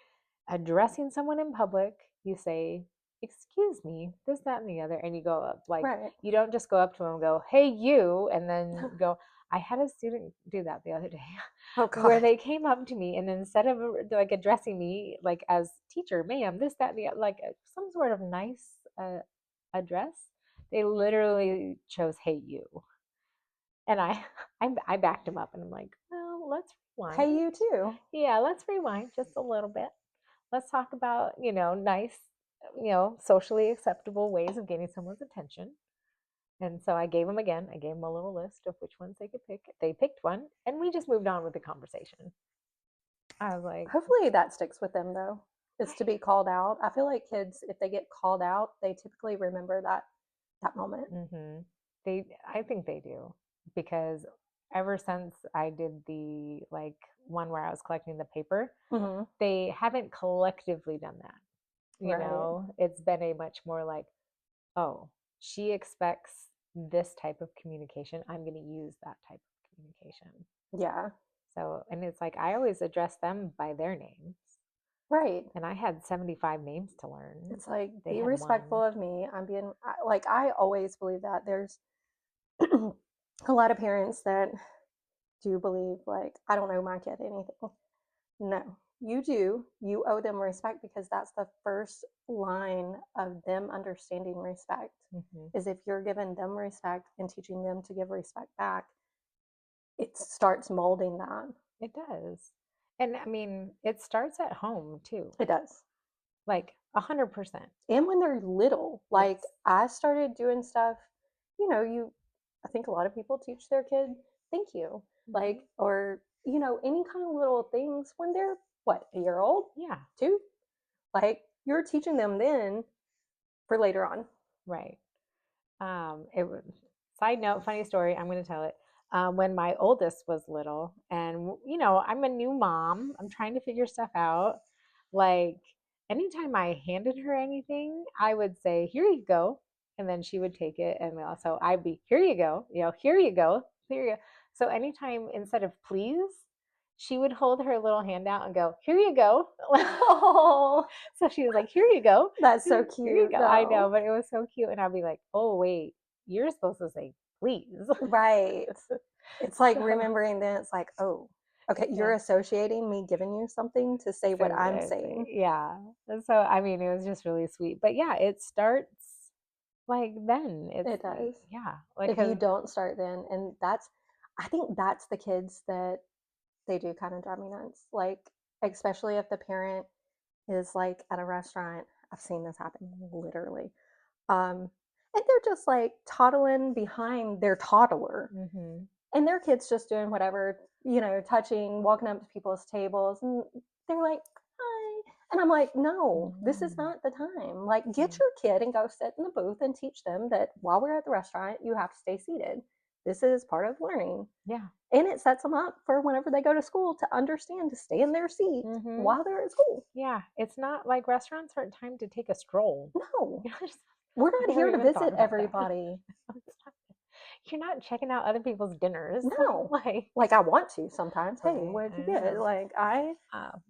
[SPEAKER 2] addressing someone in public, you say, excuse me, this, that, and the other, and you go up. Like,
[SPEAKER 1] right.
[SPEAKER 2] you don't just go up to them and go, hey, you, and then go. I had a student do that the other day
[SPEAKER 1] Oh
[SPEAKER 2] where
[SPEAKER 1] God,
[SPEAKER 2] they came up to me, and instead of like addressing me like as teacher, ma'am, this, that, and the like some sort of nice address, they literally chose, hey, you. And I backed him up, and I'm like, well, let's
[SPEAKER 1] hey
[SPEAKER 2] rewind.
[SPEAKER 1] you too.
[SPEAKER 2] Yeah, let's rewind just a little bit. Let's talk about, nice, socially acceptable ways of getting someone's attention. And so I gave him a little list of which ones they could pick. They picked one, and we just moved on with the conversation. I was like,
[SPEAKER 1] Hopefully that sticks with them though. Is to be called out. I feel like kids, if they get called out, they typically remember that moment.
[SPEAKER 2] mm-hmm. I think they do, because ever since I did the like one where I was collecting the paper,
[SPEAKER 1] Hmm.
[SPEAKER 2] they haven't collectively done that.
[SPEAKER 1] Right.
[SPEAKER 2] It's been a much more like, oh, she expects this type of communication. I'm going to use that type of communication.
[SPEAKER 1] Yeah.
[SPEAKER 2] So, and it's like, I always address them by their names.
[SPEAKER 1] Right.
[SPEAKER 2] And I had 75 names to learn.
[SPEAKER 1] It's like,
[SPEAKER 2] They
[SPEAKER 1] be
[SPEAKER 2] had
[SPEAKER 1] respectful
[SPEAKER 2] one.
[SPEAKER 1] of me. Like, I always believe that there's a lot of parents that do believe, like, I don't owe my kid anything. No, you do. You owe them respect because that's the first line of them understanding respect.
[SPEAKER 2] Mm-hmm.
[SPEAKER 1] Is if you're giving them respect and teaching them to give respect back, it starts molding that.
[SPEAKER 2] It does. And I mean, it starts at home too,
[SPEAKER 1] It does.
[SPEAKER 2] like 100%.
[SPEAKER 1] And when they're little, like,
[SPEAKER 2] Yes.
[SPEAKER 1] I started doing stuff, I think a lot of people teach their kid thank you,
[SPEAKER 2] Mm-hmm.
[SPEAKER 1] like, or any kind of little things when they're what, a year old,
[SPEAKER 2] Yeah,
[SPEAKER 1] 2, like, you're teaching them then for later on.
[SPEAKER 2] right. Side note, funny story, I'm going to tell it. When my oldest was little, and I'm a new mom, I'm trying to figure stuff out. Like, anytime I handed her anything, I would say, "Here you go," and then she would take it, and also I'd be, "Here you go," "Here you go, here you go." So anytime instead of please, she would hold her little hand out and go, "Here you go."
[SPEAKER 1] Oh,
[SPEAKER 2] So she was like, "Here you go,
[SPEAKER 1] that's so
[SPEAKER 2] here you
[SPEAKER 1] cute,
[SPEAKER 2] go." I know,
[SPEAKER 1] though.
[SPEAKER 2] but it was so cute, and I'd be like, "Oh wait, you're supposed to say please."
[SPEAKER 1] Right. It's like
[SPEAKER 2] So
[SPEAKER 1] remembering then it's like, oh, okay, you're
[SPEAKER 2] yeah.
[SPEAKER 1] associating me giving you something to say what
[SPEAKER 2] So
[SPEAKER 1] I'm saying.
[SPEAKER 2] yeah. And so I mean, it was just really sweet. But yeah, it starts like then. It's
[SPEAKER 1] It does.
[SPEAKER 2] yeah, like
[SPEAKER 1] If you
[SPEAKER 2] 'cause
[SPEAKER 1] don't start then, and I think that's the kids that they do kind of drive me nuts. Like, especially if the parent is like at a restaurant. I've seen this happen literally. Um, and they're just like toddling behind their toddler,
[SPEAKER 2] mhm.
[SPEAKER 1] and their kids just doing whatever, touching, walking up to people's tables, and they're like, "Hi," and I'm like, "No, this is
[SPEAKER 2] Mm,
[SPEAKER 1] not the time. Like, get
[SPEAKER 2] yeah.
[SPEAKER 1] your kid and go sit in the booth and teach them that while we're at the restaurant, you have to stay seated. This is part of learning."
[SPEAKER 2] Yeah.
[SPEAKER 1] And it sets them up for whenever they go to school to understand to stay in their seat
[SPEAKER 2] Mhm.
[SPEAKER 1] while they're at school.
[SPEAKER 2] Yeah. It's not like restaurants aren't time to take a stroll.
[SPEAKER 1] No,
[SPEAKER 2] You know,
[SPEAKER 1] we're
[SPEAKER 2] I
[SPEAKER 1] not
[SPEAKER 2] never
[SPEAKER 1] here to
[SPEAKER 2] even thought
[SPEAKER 1] visit
[SPEAKER 2] about that.
[SPEAKER 1] everybody.
[SPEAKER 2] It's not- You're not checking out other people's dinners.
[SPEAKER 1] No.
[SPEAKER 2] Like
[SPEAKER 1] Like I want to sometimes. Hey,
[SPEAKER 2] right,
[SPEAKER 1] what did
[SPEAKER 2] I
[SPEAKER 1] you get?
[SPEAKER 2] know.
[SPEAKER 1] Like
[SPEAKER 2] Um,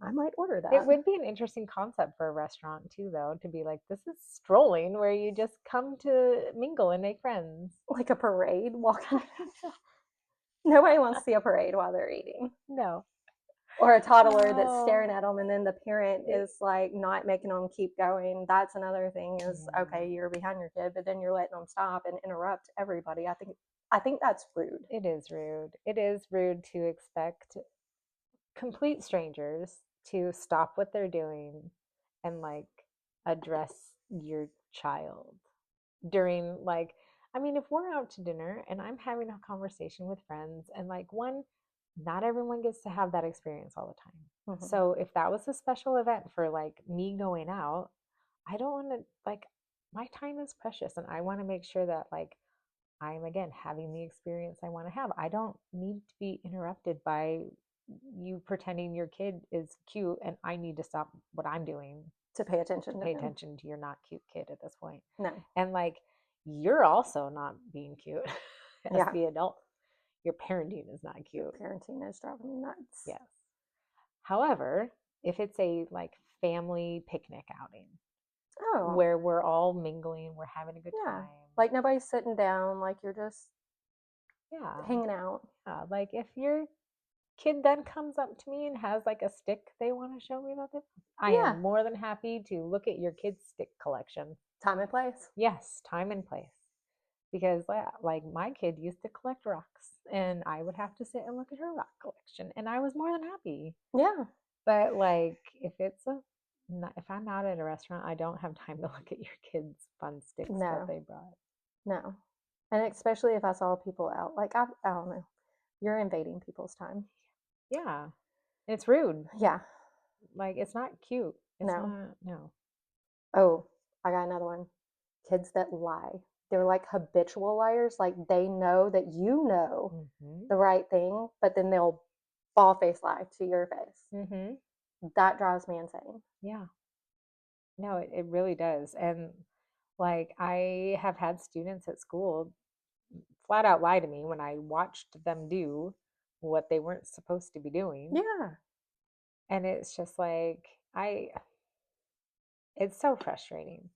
[SPEAKER 1] I might order
[SPEAKER 2] it
[SPEAKER 1] that.
[SPEAKER 2] would be an interesting concept for a restaurant too, though, to be like, this is strolling where you just come to mingle and make friends.
[SPEAKER 1] Like a parade walking. Nobody wants to see a parade while they're eating.
[SPEAKER 2] No.
[SPEAKER 1] Or a toddler that's staring
[SPEAKER 2] Oh,
[SPEAKER 1] at them and then the parent
[SPEAKER 2] it,
[SPEAKER 1] is like not making them keep going. That's another thing is
[SPEAKER 2] yeah,
[SPEAKER 1] okay, you're behind your kid, but then you're letting them stop and interrupt everybody. I think that's rude.
[SPEAKER 2] it is rude. It is rude to expect complete strangers to stop what they're doing and like address your child during like I mean if we're out to dinner and I'm having a conversation with friends and like one not everyone gets to have that experience all the time.
[SPEAKER 1] Hmm.
[SPEAKER 2] So if that was a special event for like me going out, I don't want to like my time is precious and I want to make sure that like I'm again having the experience I want to have. I don't need to be interrupted by you pretending your kid is cute and I need to stop what I'm doing
[SPEAKER 1] To pay
[SPEAKER 2] to
[SPEAKER 1] attention to
[SPEAKER 2] pay
[SPEAKER 1] them.
[SPEAKER 2] attention to your not cute kid at this point.
[SPEAKER 1] No.
[SPEAKER 2] And like you're also not being cute as
[SPEAKER 1] Yeah.
[SPEAKER 2] the adult. Your parenting is not
[SPEAKER 1] Your
[SPEAKER 2] cute.
[SPEAKER 1] parenting is driving me nuts.
[SPEAKER 2] Yes. However, if it's a like family picnic outing
[SPEAKER 1] Oh,
[SPEAKER 2] where we're all mingling, we're having a good
[SPEAKER 1] yeah.
[SPEAKER 2] time.
[SPEAKER 1] Like nobody's sitting down, like you're just
[SPEAKER 2] Yeah.
[SPEAKER 1] hanging out.
[SPEAKER 2] Yeah. Like if your kid then comes up to me and has like a stick they want to show me that they I
[SPEAKER 1] Yeah.
[SPEAKER 2] am more than happy to look at your kid's stick collection.
[SPEAKER 1] Time and place.
[SPEAKER 2] Yes, time and place. Because like my kid used to collect rocks and I would have to sit and look at her rock collection and I was more than happy.
[SPEAKER 1] Yeah.
[SPEAKER 2] But like if I'm out at a restaurant, I don't have time to look at your kids' fun sticks that
[SPEAKER 1] No.
[SPEAKER 2] they brought.
[SPEAKER 1] No. And especially if I saw people out, like I don't know, you're invading people's time.
[SPEAKER 2] Yeah. It's rude.
[SPEAKER 1] Yeah.
[SPEAKER 2] Like it's not cute. It's
[SPEAKER 1] No.
[SPEAKER 2] not no.
[SPEAKER 1] Oh, I got another one. Kids that lie. They're like habitual liars. Like they know that you know
[SPEAKER 2] Mhm.
[SPEAKER 1] the right thing, but then they'll ball face lie to your face.
[SPEAKER 2] Mhm.
[SPEAKER 1] That drives me insane.
[SPEAKER 2] Yeah. No, it really does. And like I have had students at school flat out lie to me when I watched them do what they weren't supposed to be doing.
[SPEAKER 1] Yeah.
[SPEAKER 2] And it's just like it's so frustrating.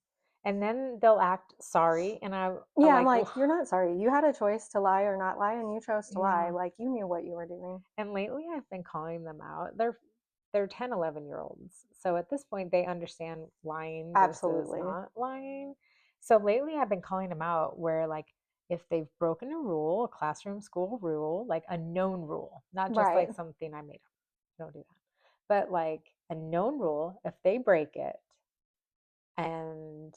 [SPEAKER 2] And then they'll act sorry and I
[SPEAKER 1] Yeah, I'm
[SPEAKER 2] like
[SPEAKER 1] like, you're not sorry. You had a choice to lie or not lie, and you chose to lie.
[SPEAKER 2] yeah.
[SPEAKER 1] Like, you knew what you were doing.
[SPEAKER 2] And lately I've been calling them out. They're 10, 11-year olds. So at this point they understand lying versus
[SPEAKER 1] Absolutely.
[SPEAKER 2] not lying. So lately I've been calling them out where like if they've broken a rule, a classroom school rule, like a known rule, not just
[SPEAKER 1] Right.
[SPEAKER 2] like something I made up. Don't do that. But like a known rule, if they break it and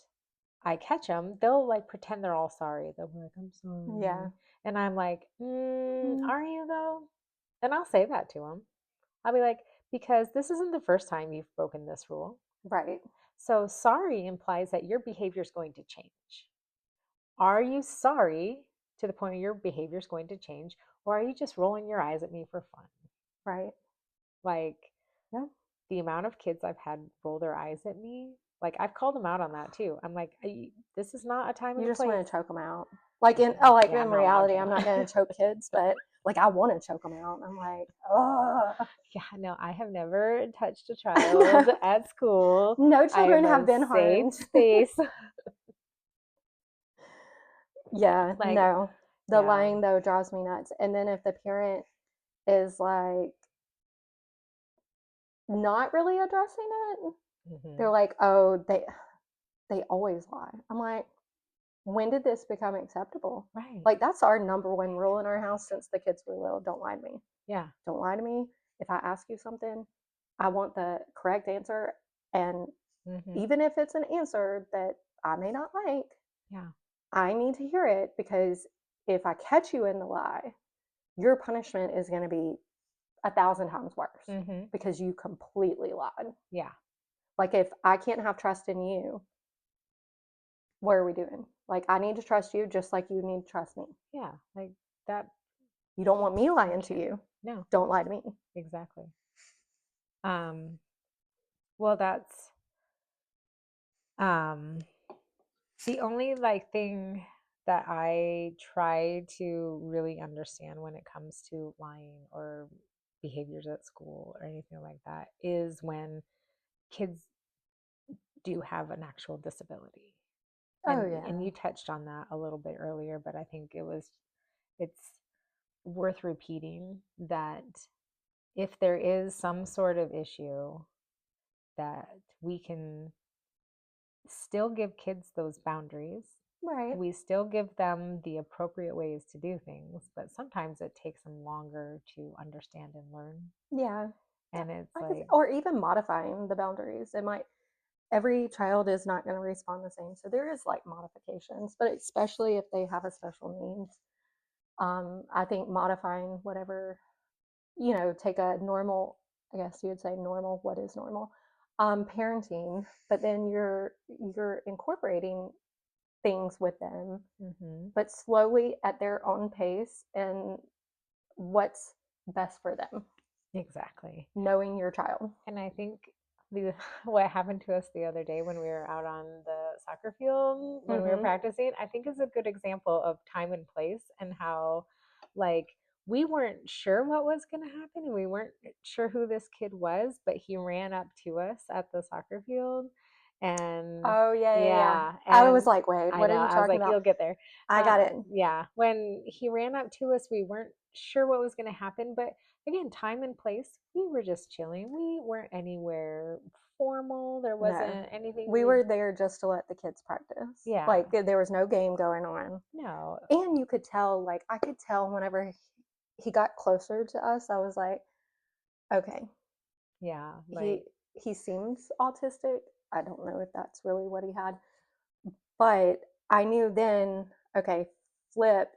[SPEAKER 2] I catch them, they'll like pretend they're all sorry. They'll be like, I'm
[SPEAKER 1] Yeah.
[SPEAKER 2] sorry. And I'm like,
[SPEAKER 1] Mm,
[SPEAKER 2] are you though? And I'll say that to them. I'll be like, because this isn't the first time you've broken this rule.
[SPEAKER 1] right.
[SPEAKER 2] So sorry implies that your behavior is going to change. Are you sorry to the point where your behavior is going to change? Or are you just rolling your eyes at me for fun?
[SPEAKER 1] Right.
[SPEAKER 2] Like,
[SPEAKER 1] Yeah.
[SPEAKER 2] the amount of kids I've had roll their eyes at me, like I've called them out on that too. I'm like, this is not a time
[SPEAKER 1] You
[SPEAKER 2] and a
[SPEAKER 1] just
[SPEAKER 2] place.
[SPEAKER 1] want to choke them out. Like like
[SPEAKER 2] Yeah,
[SPEAKER 1] in
[SPEAKER 2] I'm not allowed
[SPEAKER 1] reality,
[SPEAKER 2] to.
[SPEAKER 1] I'm not going to choke kids, but like I want to choke them out. I'm like, oh.
[SPEAKER 2] Yeah, no, I have never touched a child at school.
[SPEAKER 1] No
[SPEAKER 2] I am
[SPEAKER 1] children have
[SPEAKER 2] a
[SPEAKER 1] been
[SPEAKER 2] safe
[SPEAKER 1] harmed.
[SPEAKER 2] space.
[SPEAKER 1] Yeah,
[SPEAKER 2] Like,
[SPEAKER 1] no. The
[SPEAKER 2] yeah.
[SPEAKER 1] lying though drives me nuts. And then if the parent is like not really addressing it, they're
[SPEAKER 2] Hmm.
[SPEAKER 1] like, oh, they always lie. I'm like, when did this become acceptable?
[SPEAKER 2] Right.
[SPEAKER 1] Like that's our number one rule in our house since the kids were little. Don't lie to me.
[SPEAKER 2] Yeah.
[SPEAKER 1] Don't lie to me. If I ask you something, I want the correct answer. And
[SPEAKER 2] Hmm.
[SPEAKER 1] even if it's an answer that I may not like,
[SPEAKER 2] Yeah.
[SPEAKER 1] I need to hear it because if I catch you in the lie, your punishment is going to be 1,000 times worse
[SPEAKER 2] Hmm.
[SPEAKER 1] because you completely lied.
[SPEAKER 2] Yeah.
[SPEAKER 1] Like if I can't have trust in you, what are we doing? Like I need to trust you just like you need to trust me.
[SPEAKER 2] Yeah. Like that.
[SPEAKER 1] You don't want me
[SPEAKER 2] You
[SPEAKER 1] lying to
[SPEAKER 2] can't.
[SPEAKER 1] you.
[SPEAKER 2] No,
[SPEAKER 1] Don't lie to me.
[SPEAKER 2] exactly. Um, well, that's um the only like thing that I try to really understand when it comes to lying or behaviors at school or anything like that is when kids do have an actual disability.
[SPEAKER 1] Oh
[SPEAKER 2] And
[SPEAKER 1] yeah.
[SPEAKER 2] you touched on that a little bit earlier, but I think it's worth repeating that if there is some sort of issue that we can still give kids those boundaries.
[SPEAKER 1] Right.
[SPEAKER 2] We still give them the appropriate ways to do things, but sometimes it takes them longer to understand and learn.
[SPEAKER 1] Yeah.
[SPEAKER 2] And it's
[SPEAKER 1] I could,
[SPEAKER 2] like,
[SPEAKER 1] or even modifying the boundaries. It might every child is not going to respond the same. So there is like modifications, but especially if they have a special needs. I think modifying whatever, take a normal, I guess you would say normal, what is normal? Parenting, but then you're incorporating things with them,
[SPEAKER 2] mm-hmm,
[SPEAKER 1] but slowly at their own pace and what's best for them,
[SPEAKER 2] exactly.
[SPEAKER 1] knowing your child.
[SPEAKER 2] And I think what happened to us the other day when we were out on the soccer field, when we were
[SPEAKER 1] Mm-hmm.
[SPEAKER 2] practicing, I think is a good example of time and place and how, like, we weren't sure what was going to happen and we weren't sure who this kid was, but he ran up to us at the soccer field. And
[SPEAKER 1] Oh yeah, yeah, yeah.
[SPEAKER 2] yeah,
[SPEAKER 1] I was
[SPEAKER 2] and
[SPEAKER 1] like, wait,
[SPEAKER 2] I
[SPEAKER 1] what
[SPEAKER 2] know,
[SPEAKER 1] are you
[SPEAKER 2] I was
[SPEAKER 1] talking
[SPEAKER 2] like,
[SPEAKER 1] about?
[SPEAKER 2] you'll get there.
[SPEAKER 1] I got it.
[SPEAKER 2] Yeah, when he ran up to us, we weren't sure what was going to happen, but again, time and place, we were just chilling. We weren't anywhere formal. There
[SPEAKER 1] No,
[SPEAKER 2] wasn't anything
[SPEAKER 1] we were there just to let the kids practice.
[SPEAKER 2] yeah.
[SPEAKER 1] Like there was no game going on,
[SPEAKER 2] No.
[SPEAKER 1] and you could tell. Like I could tell whenever he got closer to us, I was like, okay,
[SPEAKER 2] Yeah,
[SPEAKER 1] he
[SPEAKER 2] like
[SPEAKER 1] he seems autistic. I don't know if that's really what he had, but I knew then. Okay, flip.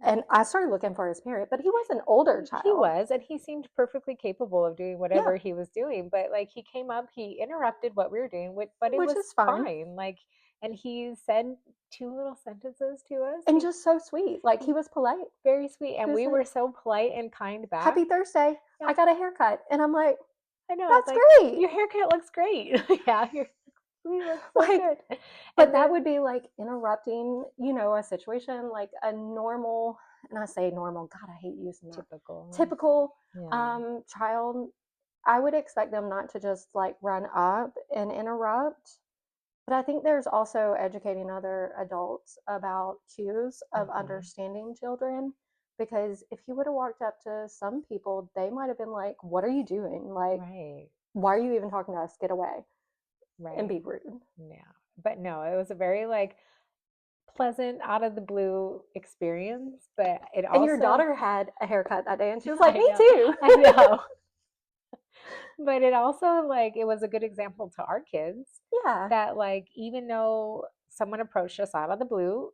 [SPEAKER 1] And I started looking for his parent, but he was an older
[SPEAKER 2] he
[SPEAKER 1] child.
[SPEAKER 2] was, and he seemed perfectly capable of doing
[SPEAKER 1] Yeah,
[SPEAKER 2] whatever he was doing, but like he came up, he interrupted what we were doing, but it
[SPEAKER 1] which
[SPEAKER 2] was
[SPEAKER 1] is fine.
[SPEAKER 2] fine. Like, and he said two little sentences to us.
[SPEAKER 1] And just so sweet. Like he was polite.
[SPEAKER 2] Very sweet,
[SPEAKER 1] He
[SPEAKER 2] and
[SPEAKER 1] was
[SPEAKER 2] we
[SPEAKER 1] like,
[SPEAKER 2] were so polite and kind back.
[SPEAKER 1] "Happy Thursday.
[SPEAKER 2] Yeah,
[SPEAKER 1] I got a haircut." And I'm like,
[SPEAKER 2] I know. I was
[SPEAKER 1] "That's
[SPEAKER 2] like,
[SPEAKER 1] great."
[SPEAKER 2] your haircut looks great. Yeah, you look so
[SPEAKER 1] Like,
[SPEAKER 2] good.
[SPEAKER 1] but
[SPEAKER 2] And
[SPEAKER 1] that
[SPEAKER 2] then
[SPEAKER 1] would be like interrupting, a situation like a normal, and I say normal, God, I hate using that.
[SPEAKER 2] typical.
[SPEAKER 1] Typical
[SPEAKER 2] Yeah.
[SPEAKER 1] child. I would expect them not to just like run up and interrupt. But I think there's also educating other adults about cues of
[SPEAKER 2] Hmm.
[SPEAKER 1] understanding children. Because if he would have walked up to some people, they might have been like, "What are you doing? Like,
[SPEAKER 2] Right.
[SPEAKER 1] why are you even talking to us? Get away," and
[SPEAKER 2] Right.
[SPEAKER 1] be rude.
[SPEAKER 2] Yeah. But no, it was a very like pleasant out of the blue experience, but it
[SPEAKER 1] And your
[SPEAKER 2] also
[SPEAKER 1] daughter had a haircut that day, and she was like,
[SPEAKER 2] I
[SPEAKER 1] "Me
[SPEAKER 2] know.
[SPEAKER 1] too."
[SPEAKER 2] I know. But it also like it was a good example to our kids
[SPEAKER 1] Yeah,
[SPEAKER 2] that like even though someone approached us out of the blue,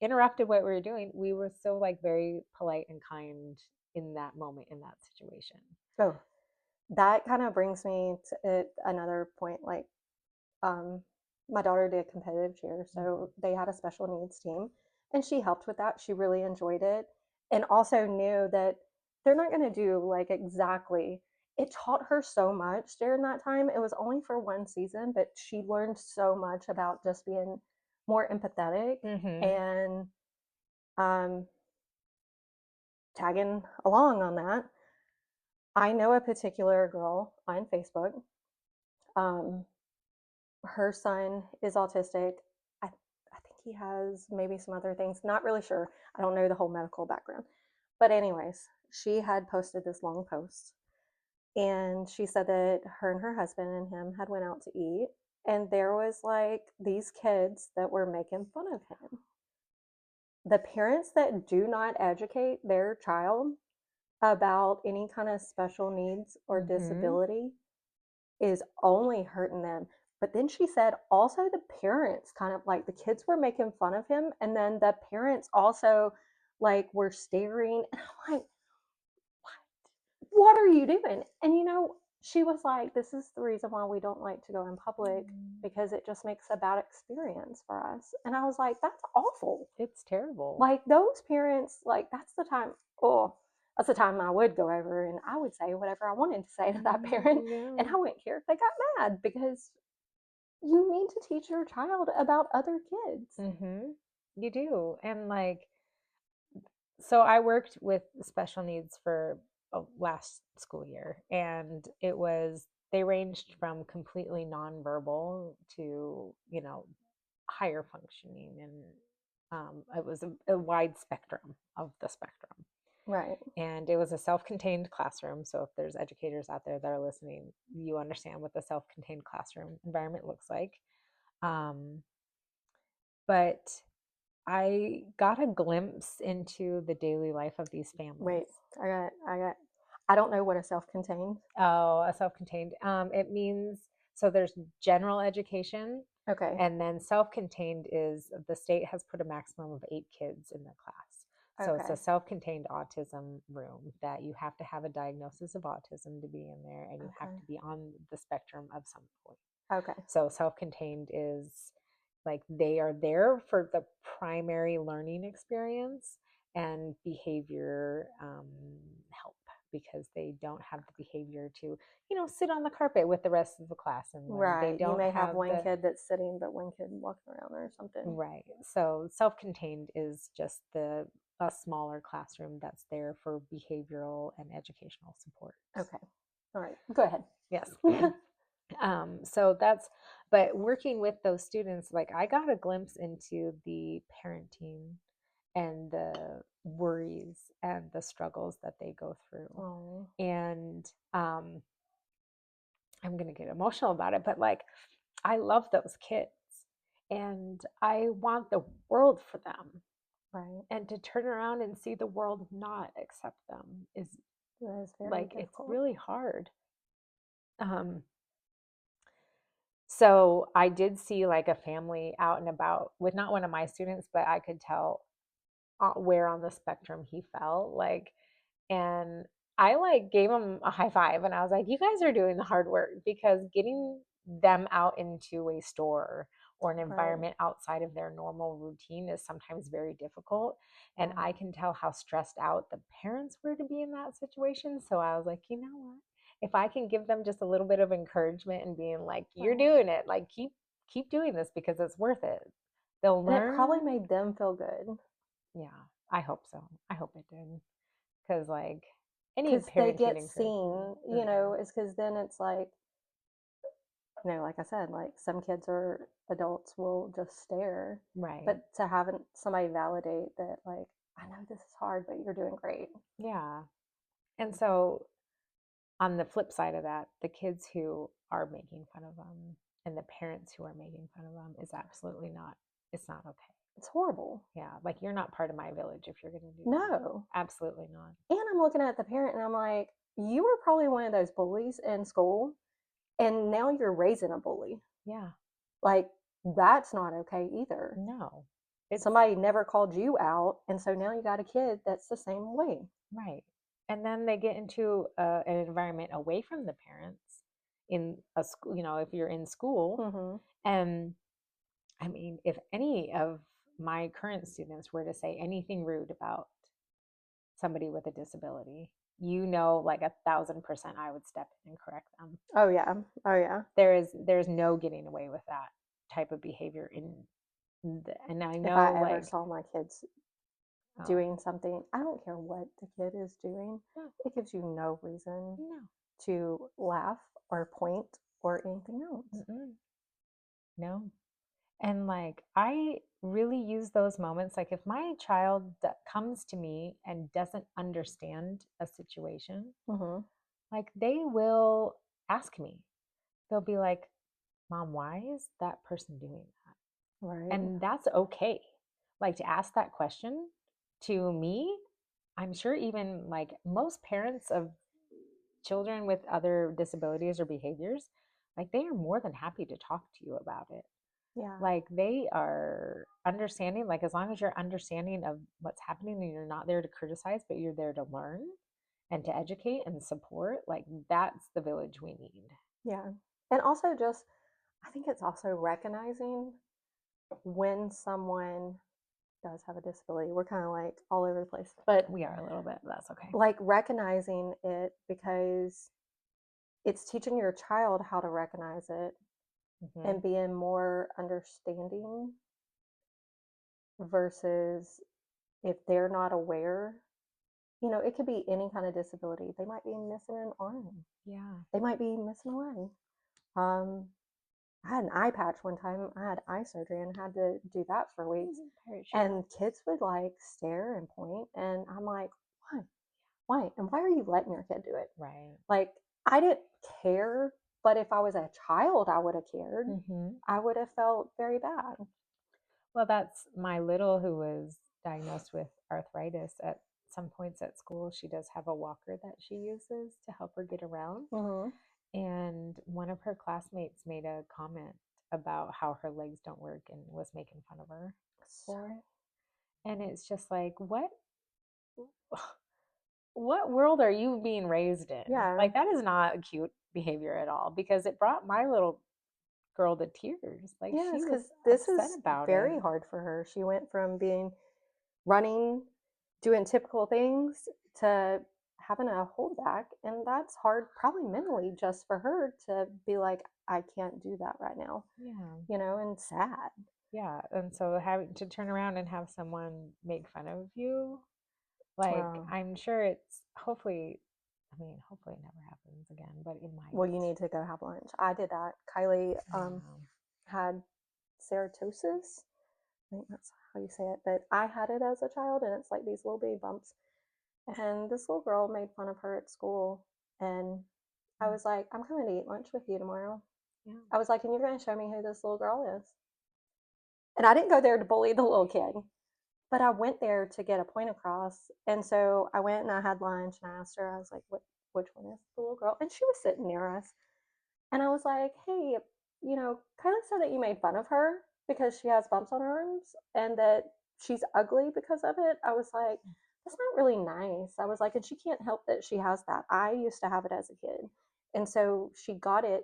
[SPEAKER 2] interrupted what we were doing, we were still like very polite and kind in that moment in that situation.
[SPEAKER 1] oh, that kind of brings me to another point. Like, um, my daughter did competitive cheer, so
[SPEAKER 2] Hmm.
[SPEAKER 1] they had a special needs team, and she helped with that. She really enjoyed it, and also knew that they're not going to do like exactly. it taught her so much during that time. It was only for one season, but she learned so much about just being more empathetic
[SPEAKER 2] Mm-hmm.
[SPEAKER 1] and um, tagging along on that. I know a particular girl on Facebook. Um, her son is autistic. I think he has maybe some other things. Not really sure. I don't know the whole medical background. But, anyways, she had posted this long post. And she said that her and her husband and him had went out to eat. And there was like these kids that were making fun of him. The parents that do not educate their child about any kind of special needs or
[SPEAKER 2] Mm-hmm.
[SPEAKER 1] disability is only hurting them. But then she said also the parents kind of like the kids were making fun of him, and then the parents also like were staring. And I'm like, what are you doing? And she was like, this is the reason why we don't like to go in public because it just makes a bad experience for us. And I was like, that's awful.
[SPEAKER 2] It's terrible.
[SPEAKER 1] Like those parents, like that's the time. Oh, that's the time I would go over and I would say whatever I wanted to say to that parent, and
[SPEAKER 2] Yeah.
[SPEAKER 1] I wouldn't care if they got mad because you need to teach your child about other kids.
[SPEAKER 2] Mm-hmm. You do. And like, so I worked with special needs for last school year, and they ranged from completely nonverbal to, higher functioning. And it was a wide spectrum of the spectrum.
[SPEAKER 1] Right.
[SPEAKER 2] And it was a self contained classroom. So if there's educators out there that are listening, you understand what the self contained classroom environment looks like. Um, but I got a glimpse into the daily life of these families.
[SPEAKER 1] Wait, I don't know what a self-contained.
[SPEAKER 2] Oh, a self-contained. It means so there's general education,
[SPEAKER 1] Okay.
[SPEAKER 2] and then self-contained is the state has put a maximum of 8 kids in the class. So it's a
[SPEAKER 1] Okay.
[SPEAKER 2] self-contained autism room that you have to have a diagnosis of autism to be in there, and you have
[SPEAKER 1] Okay.
[SPEAKER 2] to be on the spectrum of some point.
[SPEAKER 1] Okay.
[SPEAKER 2] So self-contained is like they are there for the primary learning experience and behavior help because they don't have the behavior to, sit on the carpet with the rest of the class and learn. They
[SPEAKER 1] Right. You
[SPEAKER 2] don't
[SPEAKER 1] may have
[SPEAKER 2] have
[SPEAKER 1] one
[SPEAKER 2] the
[SPEAKER 1] kid that's sitting, but one kid walking around or something.
[SPEAKER 2] right. So self-contained is just a smaller classroom that's there for behavioral and educational support.
[SPEAKER 1] Okay. All right. Go ahead.
[SPEAKER 2] Yes. So but working with those students, like I got a glimpse into the parenting and the worries and the struggles that they go through.
[SPEAKER 1] Oh.
[SPEAKER 2] And I'm going to get emotional about it, but like I love those kids and I want the world for them.
[SPEAKER 1] Right.
[SPEAKER 2] And to turn around and see the world not accept them is
[SPEAKER 1] That is very
[SPEAKER 2] like, it's
[SPEAKER 1] difficult.
[SPEAKER 2] really hard. Um, So I did see like a family out and about with not one of my students, but I could tell where on the spectrum he fell. Like, and I like gave him a high five and I was like, you guys are doing the hard work because getting them out into a store or an
[SPEAKER 1] Right.
[SPEAKER 2] environment outside of their normal routine is sometimes very difficult. And
[SPEAKER 1] Yeah.
[SPEAKER 2] I can tell how stressed out the parents were to be in that situation. So I was like, you know what? If I can give them just a little bit of encouragement and being like, you're
[SPEAKER 1] Right.
[SPEAKER 2] doing it, like keep doing this because it's worth it. They'll
[SPEAKER 1] And it probably
[SPEAKER 2] learn.
[SPEAKER 1] made them feel good
[SPEAKER 2] Yeah, I hope so. I hope it did. Because like any
[SPEAKER 1] because they
[SPEAKER 2] parenting
[SPEAKER 1] get
[SPEAKER 2] encouragement.
[SPEAKER 1] seen.
[SPEAKER 2] Mm-hmm.
[SPEAKER 1] It's because then it's like, like I said, like some kids or adults will just stare,
[SPEAKER 2] Right.
[SPEAKER 1] but to have somebody validate that, like, I know this is hard, but you're doing great.
[SPEAKER 2] Yeah. And so on the flip side of that, the kids who are making fun of them and the parents who are making fun of them is absolutely not, it's not okay.
[SPEAKER 1] It's horrible.
[SPEAKER 2] Yeah. Like you're not part of my village if you're going to do that.
[SPEAKER 1] No.
[SPEAKER 2] Absolutely not.
[SPEAKER 1] And I'm looking at the parent and I'm like, you were probably one of those bullies in school, and now you're raising a bully.
[SPEAKER 2] Yeah.
[SPEAKER 1] Like, that's not okay either.
[SPEAKER 2] No. It's
[SPEAKER 1] Somebody never called you out, and so now you got a kid that's the same way.
[SPEAKER 2] right. And then they get into an environment away from the parents in a school, if you're in school.
[SPEAKER 1] Mm-hmm.
[SPEAKER 2] And I mean, if any of my current students were to say anything rude about somebody with a disability, you know, like 1,000% I would step in and correct them.
[SPEAKER 1] Oh yeah. Oh yeah.
[SPEAKER 2] There's no getting away with that type of behavior and I
[SPEAKER 1] If I
[SPEAKER 2] know
[SPEAKER 1] ever
[SPEAKER 2] like
[SPEAKER 1] saw my kids
[SPEAKER 2] oh,
[SPEAKER 1] doing something, I don't care what the kid is doing,
[SPEAKER 2] no,
[SPEAKER 1] it gives you no reason
[SPEAKER 2] no,
[SPEAKER 1] to laugh or point or anything else.
[SPEAKER 2] no. And like I really use those moments like if my child that comes to me and doesn't understand a situation,
[SPEAKER 1] Mm-hmm.
[SPEAKER 2] like they will ask me. They'll be like, "Mom, why is that person doing that?"
[SPEAKER 1] Right.
[SPEAKER 2] And that's okay. Like to ask that question to me, I'm sure even like most parents of children with other disabilities or behaviors, like they are more than happy to talk to you about it.
[SPEAKER 1] Yeah.
[SPEAKER 2] Like they are understanding, like as long as you're understanding of what's happening and you're not there to criticize, but you're there to learn and to educate and support, like that's the village we need.
[SPEAKER 1] Yeah. And also just, I think it's also recognizing when someone does have a disability. We're kind of like all over the place, but
[SPEAKER 2] We are a little bit, but that's okay.
[SPEAKER 1] like recognizing it because it's teaching your child how to recognize it and being more understanding versus if they're not aware. You know, it could be any kind of disability. They might be missing an arm.
[SPEAKER 2] Yeah.
[SPEAKER 1] They might be missing a leg. Um, I had an eye patch one time. I had eye surgery and had to do that for weeks. And kids would like stare and point, and I'm like, why? Why? And why are you letting your kid do it?
[SPEAKER 2] Right.
[SPEAKER 1] Like, I didn't care, but if I was a child, I would have cared. I would have felt very bad.
[SPEAKER 2] Well, that's my little who was diagnosed with arthritis at some points at school. She does have a walker that she uses to help her get around.
[SPEAKER 1] Mm-hmm.
[SPEAKER 2] And one of her classmates made a comment about how her legs don't work and was making fun of her for it. And it's just like, what world are you being raised in?
[SPEAKER 1] Yeah.
[SPEAKER 2] Like that is not a cute behavior at all because it brought my little girl to tears. Like
[SPEAKER 1] Yes,
[SPEAKER 2] she was
[SPEAKER 1] because this
[SPEAKER 2] upset
[SPEAKER 1] is
[SPEAKER 2] about
[SPEAKER 1] very
[SPEAKER 2] it.
[SPEAKER 1] hard for her. She went from being running, doing typical things to having a holdback. And that's hard, probably mentally, just for her to be like, I can't do that right now,
[SPEAKER 2] Yeah.
[SPEAKER 1] you know, and sad.
[SPEAKER 2] Yeah. And so having to turn around and have someone make fun of you, like
[SPEAKER 1] Wow.
[SPEAKER 2] I'm sure it's hopefully, I mean, hopefully it never happens again, but it might.
[SPEAKER 1] Well, you need to go have lunch. I did that. Kylie had ceratosis. I think that's how you say it. But I had it as a child, and it's like these little baby bumps. And this little girl made fun of her at school. And I was like, I'm coming to eat lunch with you tomorrow.
[SPEAKER 2] Yeah.
[SPEAKER 1] I was like, and you're going to show me who this little girl is. And I didn't go there to bully the little kid, but I went there to get a point across. And so I went and I had lunch and I asked her, I was like, which one is the little girl? And she was sitting near us. And I was like, hey, you know, Kylie said that you made fun of her because she has bumps on her arms and that she's ugly because of it. I was like, that's not really nice. I was like, and she can't help that she has that. I used to have it as a kid. And so she got it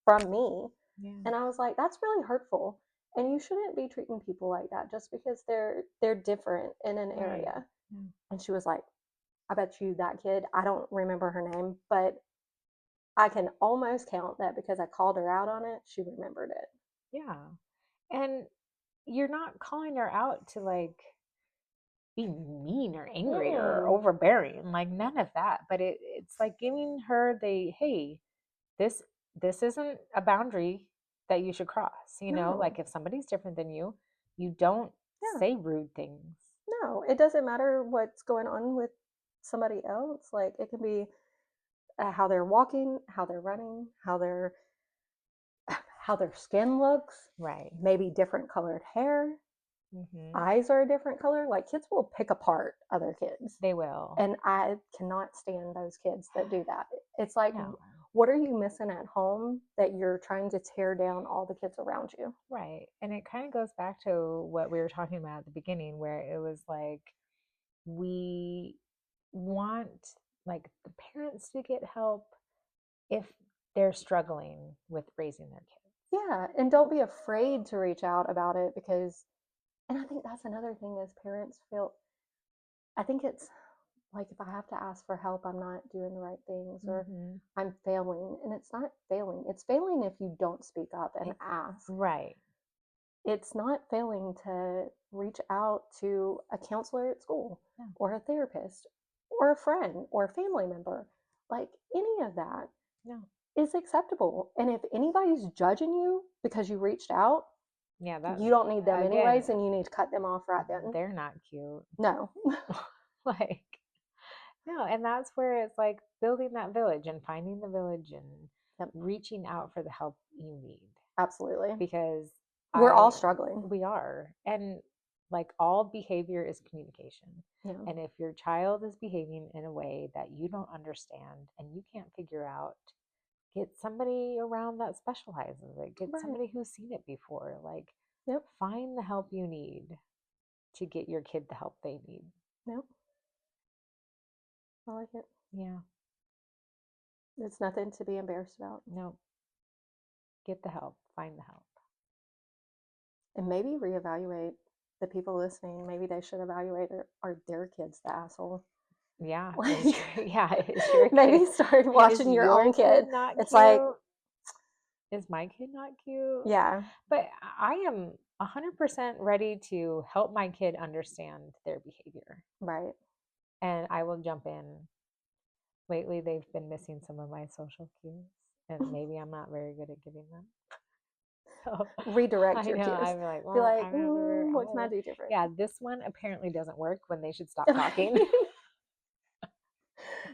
[SPEAKER 1] from me.
[SPEAKER 2] Yeah.
[SPEAKER 1] And I was like, that's really hurtful. And you shouldn't be treating people like that just because they're different in an area.
[SPEAKER 2] Yeah.
[SPEAKER 1] And she was like, I bet you that kid, I don't remember her name, but I can almost count that because I called her out on it, she remembered it.
[SPEAKER 2] Yeah. And you're not calling her out to like be mean or angry or overbearing, like none of that. But it's like giving her the hey, this this isn't a boundary that you should cross. You know,
[SPEAKER 1] No.
[SPEAKER 2] like if somebody's different than you don't
[SPEAKER 1] Yeah.
[SPEAKER 2] say rude things.
[SPEAKER 1] No, it doesn't matter what's going on with somebody else. Like it can be how they're walking, how they're running, how their skin looks,
[SPEAKER 2] Right.
[SPEAKER 1] maybe different colored hair, eyes are a different color. Like kids will pick apart other kids.
[SPEAKER 2] They will.
[SPEAKER 1] And I cannot stand those kids that do that. It's like,
[SPEAKER 2] No.
[SPEAKER 1] what are you missing at home that you're trying to tear down all the kids around you?
[SPEAKER 2] Right. And it kind of goes back to what we were talking about at the beginning, where it was like we want like the parents to get help if they're struggling with raising their kids.
[SPEAKER 1] Yeah, and don't be afraid to reach out about it because, and I think that's another thing as parents feel, I think it's like if I have to ask for help, I'm not doing the right things, or
[SPEAKER 2] Mhm.
[SPEAKER 1] I'm failing. And it's not failing. It's failing if you don't speak up and ask.
[SPEAKER 2] Right.
[SPEAKER 1] It's not failing to reach out to a counselor at school,
[SPEAKER 2] No.
[SPEAKER 1] or a therapist, or a friend, or a family member. Like any of that
[SPEAKER 2] No.
[SPEAKER 1] is acceptable. And if anybody's judging you because you reached out,
[SPEAKER 2] Yeah, that
[SPEAKER 1] you don't need them
[SPEAKER 2] again,
[SPEAKER 1] anyways, and you need to cut them off right then.
[SPEAKER 2] they're not cute.
[SPEAKER 1] No.
[SPEAKER 2] Like, no, and that's where it's like building that village and finding the village and
[SPEAKER 1] Yep.
[SPEAKER 2] reaching out for the help you need.
[SPEAKER 1] Absolutely.
[SPEAKER 2] Because
[SPEAKER 1] we're all struggling.
[SPEAKER 2] We are. And like all behavior is communication.
[SPEAKER 1] Yeah.
[SPEAKER 2] And if your child is behaving in a way that you don't understand and you can't figure out, get somebody around that specializes it. Get
[SPEAKER 1] Right.
[SPEAKER 2] somebody who's seen it before. Like,
[SPEAKER 1] Yep.
[SPEAKER 2] find the help you need to get your kid the help they need.
[SPEAKER 1] Yep. I like it.
[SPEAKER 2] Yeah.
[SPEAKER 1] It's nothing to be embarrassed about.
[SPEAKER 2] No. Get the help. Find the help.
[SPEAKER 1] And maybe reevaluate the people listening. Maybe they should evaluate, are their kids the asshole?
[SPEAKER 2] Yeah.
[SPEAKER 1] Like,
[SPEAKER 2] Is your
[SPEAKER 1] maybe
[SPEAKER 2] kid,
[SPEAKER 1] start watching your own kid.
[SPEAKER 2] Not
[SPEAKER 1] it's
[SPEAKER 2] cute?
[SPEAKER 1] like,
[SPEAKER 2] is my kid not cute?
[SPEAKER 1] Yeah.
[SPEAKER 2] But I am 100% ready to help my kid understand their behavior.
[SPEAKER 1] Right.
[SPEAKER 2] And I will jump in. Lately, they've been missing some of my social cues, and maybe I'm not very good at giving them. So
[SPEAKER 1] redirect your kids.
[SPEAKER 2] I'd be like,
[SPEAKER 1] well, be like, what can I do different?
[SPEAKER 2] Yeah, this one apparently doesn't work when they should stop talking.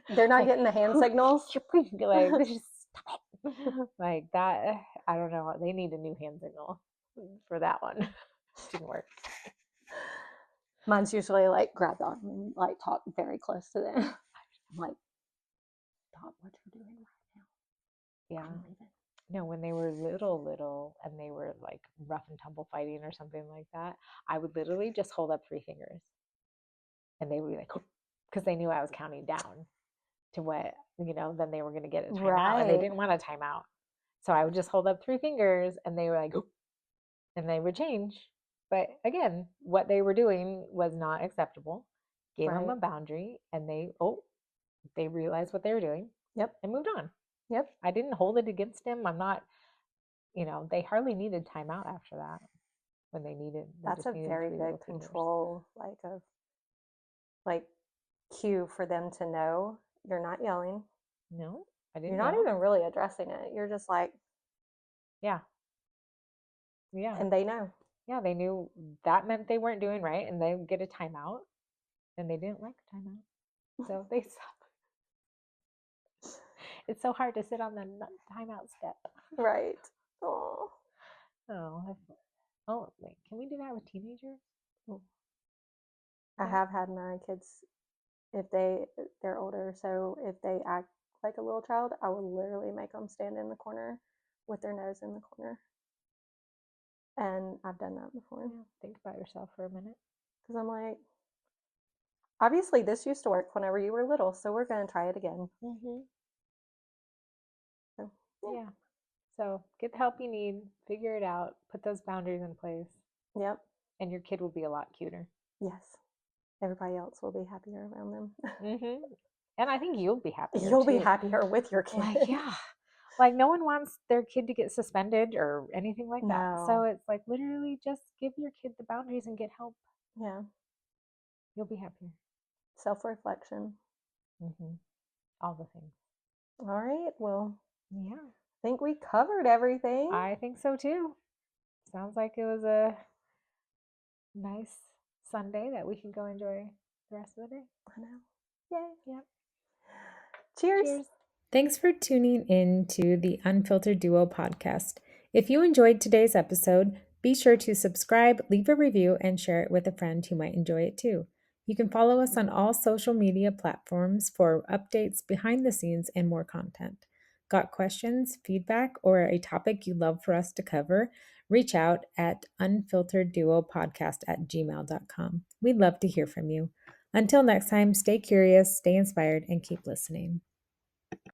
[SPEAKER 1] They're not getting the hand signals.
[SPEAKER 2] Like, just stop it. Like that. I don't know. They need a new hand signal for that one. Didn't work.
[SPEAKER 1] Mine's usually like grab them and like talk very close to them. I'm like, stop what you're doing right now.
[SPEAKER 2] Yeah. No, when they were little, and they were like rough and tumble fighting or something like that, I would literally just hold up 3 fingers, and they would be like, because they knew I was counting down to what, then they were going to get a timeout, and they didn't want a timeout. So I would just hold up 3 fingers, and they were like, and they would change. But again, what they were doing was not acceptable. Gave them a boundary, and they realized what they were doing.
[SPEAKER 1] Yep.
[SPEAKER 2] And moved on.
[SPEAKER 1] Yep.
[SPEAKER 2] I didn't hold it against him. I'm not, they hardly needed timeout after that when they needed.
[SPEAKER 1] That's a very good control, like cue for them to know you're not yelling.
[SPEAKER 2] No, I didn't.
[SPEAKER 1] You're not even really addressing it. You're just like,
[SPEAKER 2] yeah. Yeah.
[SPEAKER 1] And they know.
[SPEAKER 2] Yeah, they knew that meant they weren't doing right, and they get a timeout, and they didn't like a timeout. So they stopped. It's so hard to sit on the timeout step.
[SPEAKER 1] Right. Oh.
[SPEAKER 2] Wait, can we do that with teenagers?
[SPEAKER 1] I have had my kids, if they're older, so if they act like a little child, I will literally make them stand in the corner with their nose in the corner. And I've done that before.
[SPEAKER 2] Yeah, think about yourself for a minute.
[SPEAKER 1] Because I'm like, obviously this used to work whenever you were little, so we're going to try it again.
[SPEAKER 2] Mm-hmm.
[SPEAKER 1] So,
[SPEAKER 2] yeah. So get the help you need, figure it out, put those boundaries in place.
[SPEAKER 1] Yep.
[SPEAKER 2] And your kid will be a lot cuter.
[SPEAKER 1] Yes. Everybody else will be happier around them.
[SPEAKER 2] Mm-hmm. And I think you'll be happier.
[SPEAKER 1] You'll be happier with your kid.
[SPEAKER 2] Like, yeah. Like, no one wants their kid to get suspended or anything like that. So it's like, literally just give your kid the boundaries and get help.
[SPEAKER 1] Yeah.
[SPEAKER 2] You'll be happier.
[SPEAKER 1] Self-reflection.
[SPEAKER 2] Mm-hmm. All the things.
[SPEAKER 1] All right. Well,
[SPEAKER 2] yeah.
[SPEAKER 1] I think we covered everything.
[SPEAKER 2] I think so too. Sounds like it was a nice Sunday that we can go enjoy the rest of the day.
[SPEAKER 1] I know. Yay.
[SPEAKER 2] Yep.
[SPEAKER 1] Cheers.
[SPEAKER 2] Cheers.
[SPEAKER 3] Thanks for tuning in to the Unfiltered Duo podcast. If you enjoyed today's episode, be sure to subscribe, leave a review, and share it with a friend who might enjoy it too. You can follow us on all social media platforms for updates, behind the scenes, and more content. Got questions, feedback, or a topic you'd love for us to cover? Reach out at unfilteredduopodcast@gmail.com. We'd love to hear from you. Until next time, stay curious, stay inspired, and keep listening.